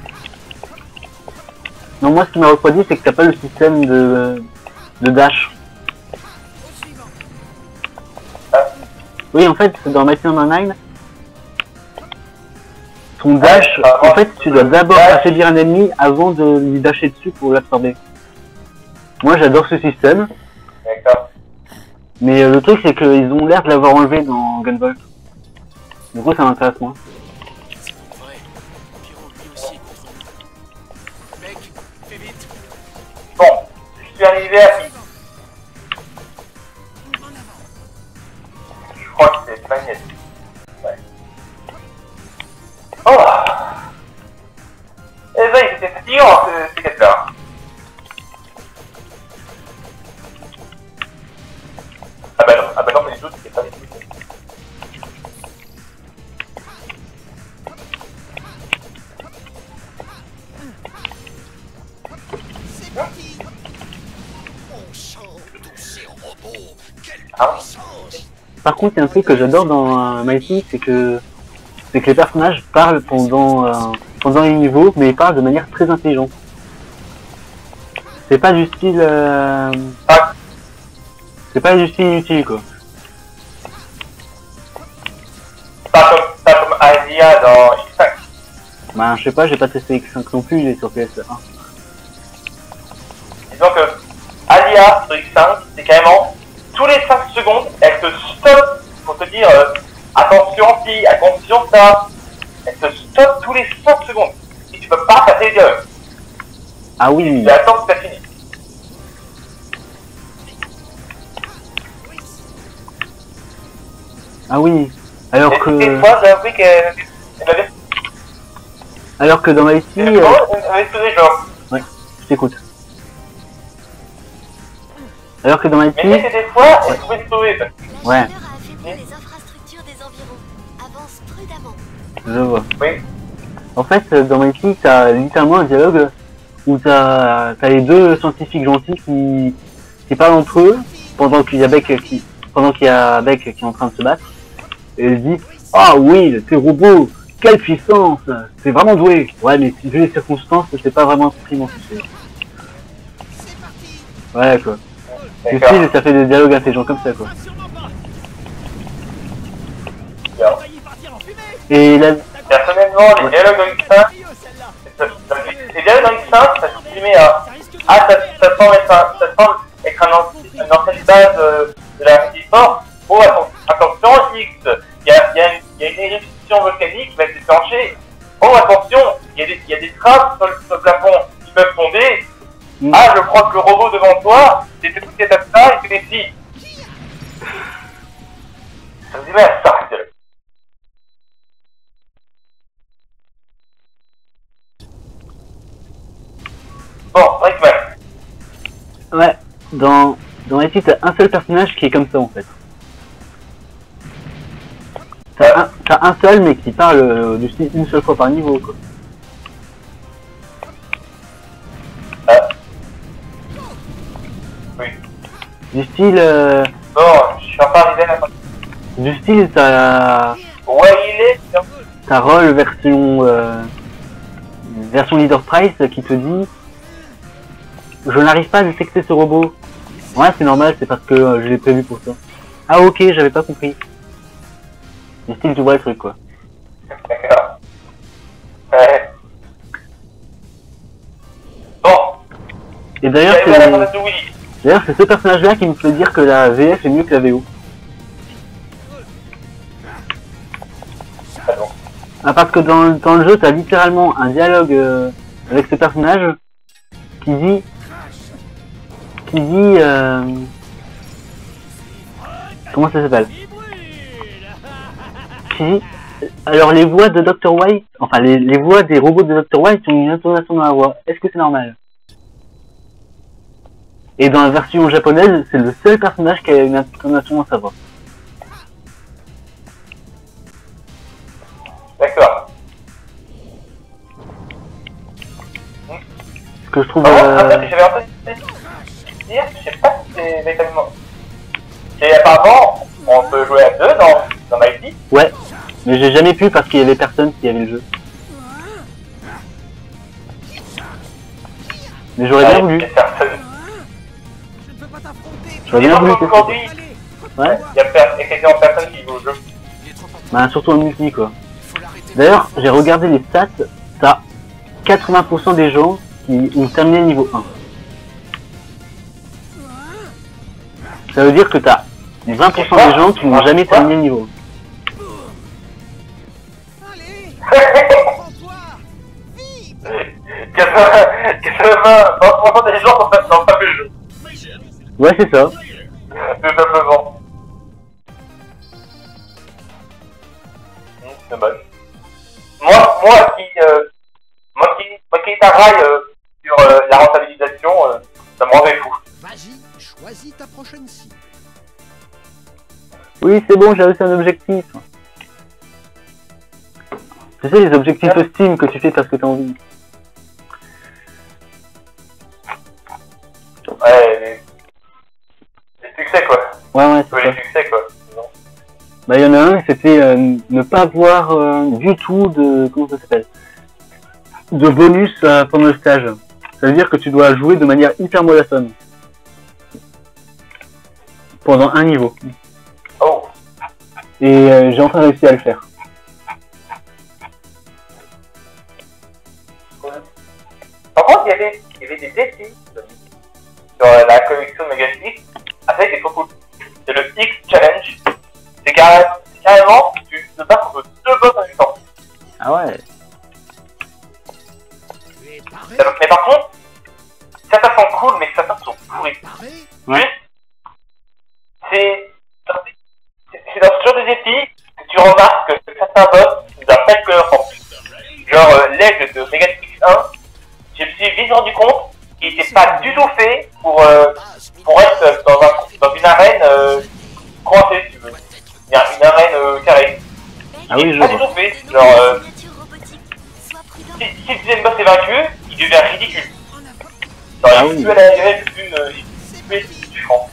Non, moi, ce qui m'a refroidi, c'est que t'as pas le système de dash. Ah. Oui, en fait, dans Mighty Number 9, ton dash, en fait, tu dois d'abord affaiblir un ennemi avant de lui dasher dessus pour l'absorber. Moi, j'adore ce système, D'accord. mais le truc, c'est qu'ils ont l'air de l'avoir enlevé dans Gunvolt. Du coup, ça m'intéresse moins. C'est bon, vrai. Pyro, lui aussi est contre nous. Mec, fais vite. Bon, je suis arrivé à qui? Je crois que c'est Magnette. Ouais. Oh! Eh ben, c'était fatigant, ces quêtes-là. Ah bah non, mais les autres, c'était pas les trucs. C'est parti. On sent tous ces robots. Quelle Ah. puissance. Par contre, il y a un truc que j'adore dans Mighty, c'est que les personnages parlent pendant les niveaux, mais ils parlent de manière très intelligente. C'est pas du style... C'est pas du style inutile, quoi. Pas comme Asia dans X5. Bah, je sais pas, j'ai pas testé X5 non plus, il est sur PS1. Disons que Alia sur X5, c'est carrément tous les 5 secondes, elle te stoppe pour te dire attention si, attention ça. Elle te stoppe tous les 5 secondes. Et tu peux pas passer les dialogues. Ah oui, Tu attends que ça finisse. ah oui. Alors Et des que... fois, j'ai appris qu'elle m'avait Alors que dans Mighty... explosé genre. Ouais, je t'écoute. Alors que dans Mais Mighty... c'était des fois, elle pouvait exploser. La Ouais. chaleur a affaibli les infrastructures des environs. Avance prudemment. Je vois. Oui. En fait, dans Mighty, t'as littéralement un dialogue où t'as les deux scientifiques gentils qui parlent entre eux pendant qu'il y a Beck qui est en train de se battre. Et elle dit « Ah oui, ces robots, quelle puissance! C'est vraiment doué! » Ouais, mais vu les circonstances, c'est pas vraiment imprimant, tu sais. Ouais, quoi. Du D'accord. style, ça fait des dialogues intelligents comme ça, quoi. Bien. Et là... Personnellement, les dialogues dans X5, les dialogues dans X5, ça se limite à ça semble être une ancienne base de la Sport. Oh, attention, X, il y a une éruption volcanique qui va être déclenchée. Oh, attention, il y a des traces sur le plafond qui peuvent tomber. Ah, je crois que le robot devant toi, c'est tout cet ça, il fait ci. Ça me dit, mais ça, bon, Rickman. Ouais, dans Mighty, t'as un seul personnage qui est comme ça, en fait. T'as un seul, mais qui parle du style une seule fois par niveau, quoi. Oui. Du style... Bon, je suis pas arrivé à la... Du style, t'as Ouais, il est... Roll version Leader Price qui te dit « Je n'arrive pas à détecter ce robot. » Ouais, c'est normal, c'est parce que je l'ai prévu pour ça. Ah ok, j'avais pas compris. Du style, tu vois le truc, quoi. D'accord. Ouais. Bon. Et d'ailleurs, J'arrive à la planète de Willy. c'est ce personnage-là qui me fait dire que la VF est mieux que la VO. Très bon. Ah, parce que dans le jeu, t'as littéralement un dialogue avec ce personnage qui dit... comment ça s'appelle? Qui dit... Alors les voix de Dr. White, enfin les voix des robots de Dr. White ont une intonation dans la voix. Est-ce que c'est normal? Et dans la version japonaise, c'est le seul personnage qui a une intonation dans sa voix. D'accord. Ce que je trouve... Un truc que j'avais entendu dire, je sais pas si c'est véritablement... Et apparemment, on peut jouer à deux dans Mighty. Ouais, mais j'ai jamais pu parce qu'il y avait personne qui avait le jeu. Mais j'aurais bien voulu. Personne. Je ne peux pas t'affronter. J'aurais bien voulu tester. Aujourd'hui, Allez, Ouais, il y a effectivement personne qui joue au jeu. Il est trop important. bah surtout en multi quoi. Il faut l'arrêter. D'ailleurs, j'ai regardé les stats, t'as 80% des gens qui ont terminé le niveau 1. Ça veut dire que t'as 20% des gens qui n'ont jamais terminé le niveau allez, prends-toi. Vite. 20% des gens n'ont pas vu le jeu. 1. Ouais, c'est ça. Tout simplement. C'est dommage. Moi qui travaille sur la rentabilisation, ça me rendait fou. Vas-y, choisis ta prochaine cible. Oui, c'est bon, j'ai réussi un objectif. Tu sais, les objectifs Steam que tu fais parce que t'as envie. Ouais, les succès quoi. Ouais, c'est Ouais, ça. les succès quoi. Bah, il y en a un, c'était ne pas avoir du tout de... Comment ça s'appelle, de bonus pendant le stage. Ça veut dire que tu dois jouer de manière hyper monotone. Pendant un niveau. Oh. Et j'ai enfin réussi à le faire. Par contre, il y avait des défis sur la collection Megastic. Après, c'est trop cool. C'est le X Challenge. C'est carrément, tu te bats contre deux boss en même temps. Ah ouais. Tu es paré, Mais par contre, certains sont cool, mais certains sont pourris. paré. Ouais. Juste, c'est dans ce genre de défi que tu remarques que certains boss ne doivent pas être cohérents. Genre, l'aigle de Megastic 1, je me suis vite rendu compte qu'il n'était pas du tout fait pour être dans une arène coincée, si tu veux. Une arène carrée. Ah oui, Il je n'est pas du vois. tout fait. Genre, Signature robotique. Sois prudent. si le deuxième boss est vaincu, il devient ridicule. Ah Genre, il oui. est plus à la gueule, plus différent.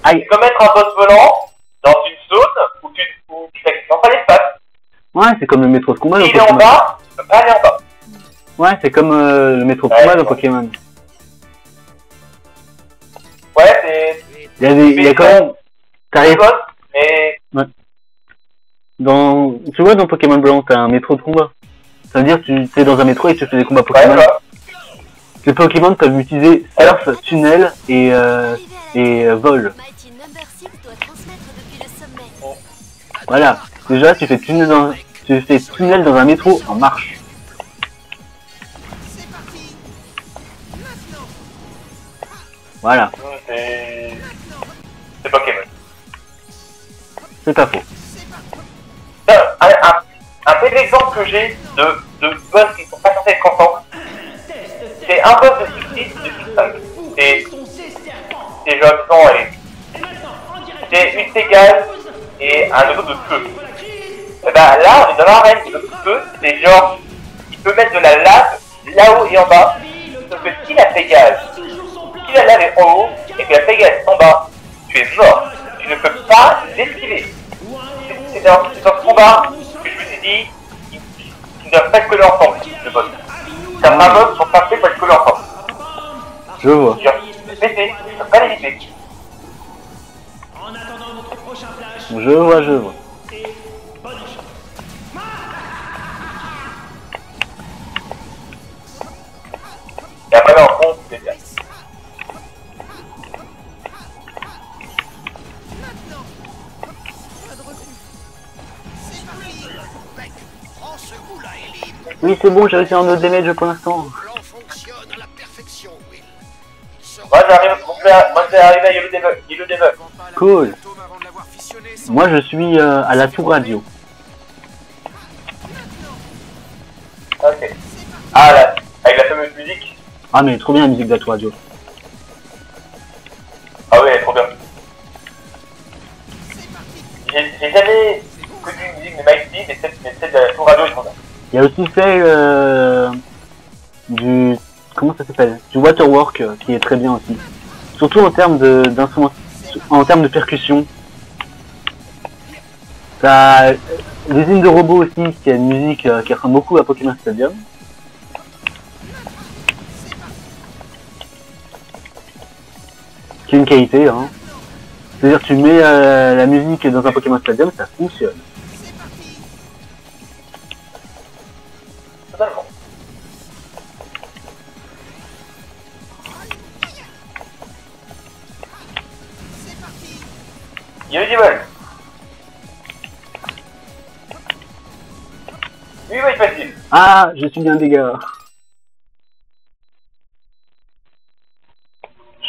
Aïe. C'est comme être un boss volant dans une zone où tu n'as pas l'espace. Ouais, c'est comme le métro de combat dans S'il est en Pokémon. bas, tu peux pas aller en bas. Ouais, c'est comme le métro de Ouais, combat je dans vois. Pokémon. Ouais, c'est Il y a quand même... un T'arrives boss, mais dans... Tu vois, dans Pokémon Blanc, t'as un métro de combat. Ça veut dire que tu es dans un métro et tu fais des combats ouais, Pokémon. voilà. Les Pokémon peuvent utiliser surf, tunnel et vol. Mighty Number 6 doit transmettre depuis le sommet. Voilà. Déjà, tu fais tunnel dans un métro en marche. C'est parti. Maintenant. Voilà. C'est Pokémon. C'est pas faux. Un bel exemple que j'ai de boss qui sont pas censés être ensemble, c'est un boss de 6 de 5. C'est genre, disons, allez, c'est une Pégase et un autre de feu. Et bah là, on est dans l'arène de feu, c'est genre, il peut mettre de la lave là-haut et en bas, sauf que si la Pégase, si la lave est en haut et que la Pégase est en bas, tu es mort, tu ne peux pas l'esquiver. C'est dans ce combat que je me suis dit, ils ne doivent pas être collés ensemble, le boss. Certains boss sont pas faits pour être collés ensemble. Je vois. Genre, pété, ils ne peuvent pas l'éviter. Je vois. Et après, dans le fond, c'est bien. Mec, prends ce coup-là, Ellie. Oui, c'est bon, j'ai réussi à en damage pour l'instant. Le plan fonctionne à la perfection, Will. Il sera Moi, j'ai arrivé à Yellow Devil. Cool. Avant de l'avoir fissionné, sans... Moi, je suis à la tour radio. Ok. Ah, là, avec la fameuse musique. Ah, mais trop bien la musique de la tour radio. Ah oui, elle est trop bien. jamais connu une musique de Mighty, mais c'est de la tour radio, ils font ça. Il y a aussi fait du... Comment ça s'appelle? Du Waterwork, qui est très bien aussi. Surtout en termes d'instruments, en termes de percussion. T'as l'usine de robots aussi, qui a une musique qui ressemble beaucoup à Pokémon Stadium. Qui est une qualité, hein. C'est-à-dire tu mets la musique dans un Pokémon Stadium, ça fonctionne. Totalement. Il y a eu des vols. Oui, oui, facile. Ah, je suis bien dégâts.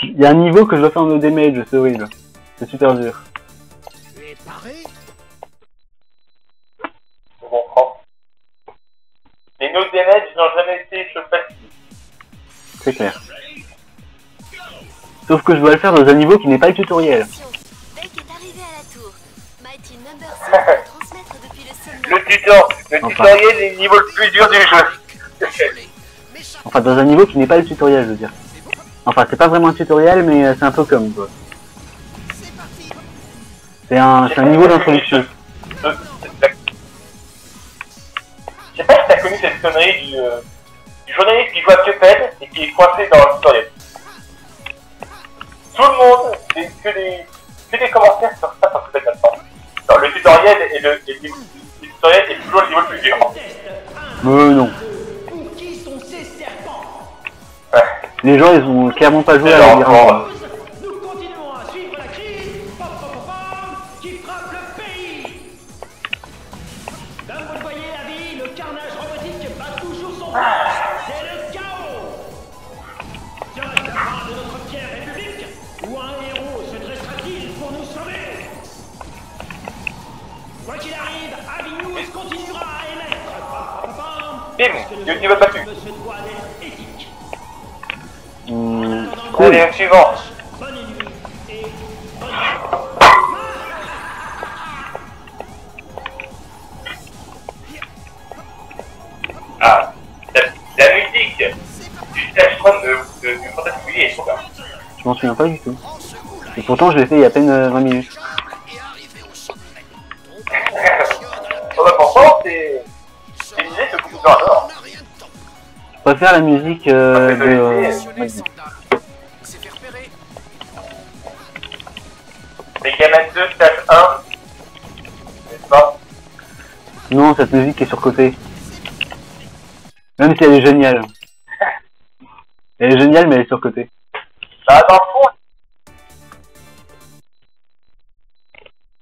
Il y a un niveau que je dois faire en no damage, c'est horrible. C'est super dur. Tu es paré? Je comprends. Les no damage n'ont jamais été facile. C'est clair. Sauf que je dois le faire dans un niveau qui n'est pas le tutoriel. Attention, Beck est arrivé à la tour. Mighty Number 6 va transmettre depuis le sommet. Le tutoriel est le niveau le plus dur du jeu. Enfin, dans un niveau qui n'est pas le tutoriel, je veux dire. Enfin, c'est pas vraiment un tutoriel, mais c'est un peu comme, quoi. C'est un niveau d'introduction. Je sais pas si t'as connu cette connerie du journaliste qui joue à Cuphead et qui est coincé dans le tutoriel. Tout le monde, c'est que des commentaires sur ça sur cette plateforme. Alors, le tutoriel et le tutoriel est toujours le niveau le plus dur. Non. Ouais. Les gens, ils ont clairement pas joué à Alors, Labyrinthe. Nous continuons à suivre la crise qui frappe le pays. Comme vous le voyez, Abby, le carnage robotique bat toujours son point. C'est le chaos. Serait-ce la fin de notre fière république ou un héros se dressera-t-il pour nous sauver? Quoi qu'il arrive, Abby News continuera à émettre. Bim, il y a le niveau battu. Se doit d'être éthique. Cool. Allez, suivant. Bonne nuit et bonne Ah, la musique du stage 30 du Fantasy Bully est trop bien. Je m'en souviens pas du tout. Et pourtant, je l'ai fait il y a à peine 20 minutes. Et arrivé au sommet. Oh bah pourtant, c'est une idée de beaucoup de gens adorent. On n'a rien de temps. Je préfère la musique de... Missionner, soldat. Il s'est fait repérer. Les Gamen 2, stage 1, n'est-ce pas? Non, cette musique est surcotée. Même si elle est géniale. Elle est géniale, mais elle est surcotée. Bah, dans le fond,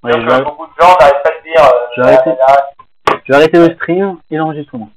Ouais, beaucoup de gens n'arrivent pas à te dire. Je vais arrêter le stream et l'enregistrement.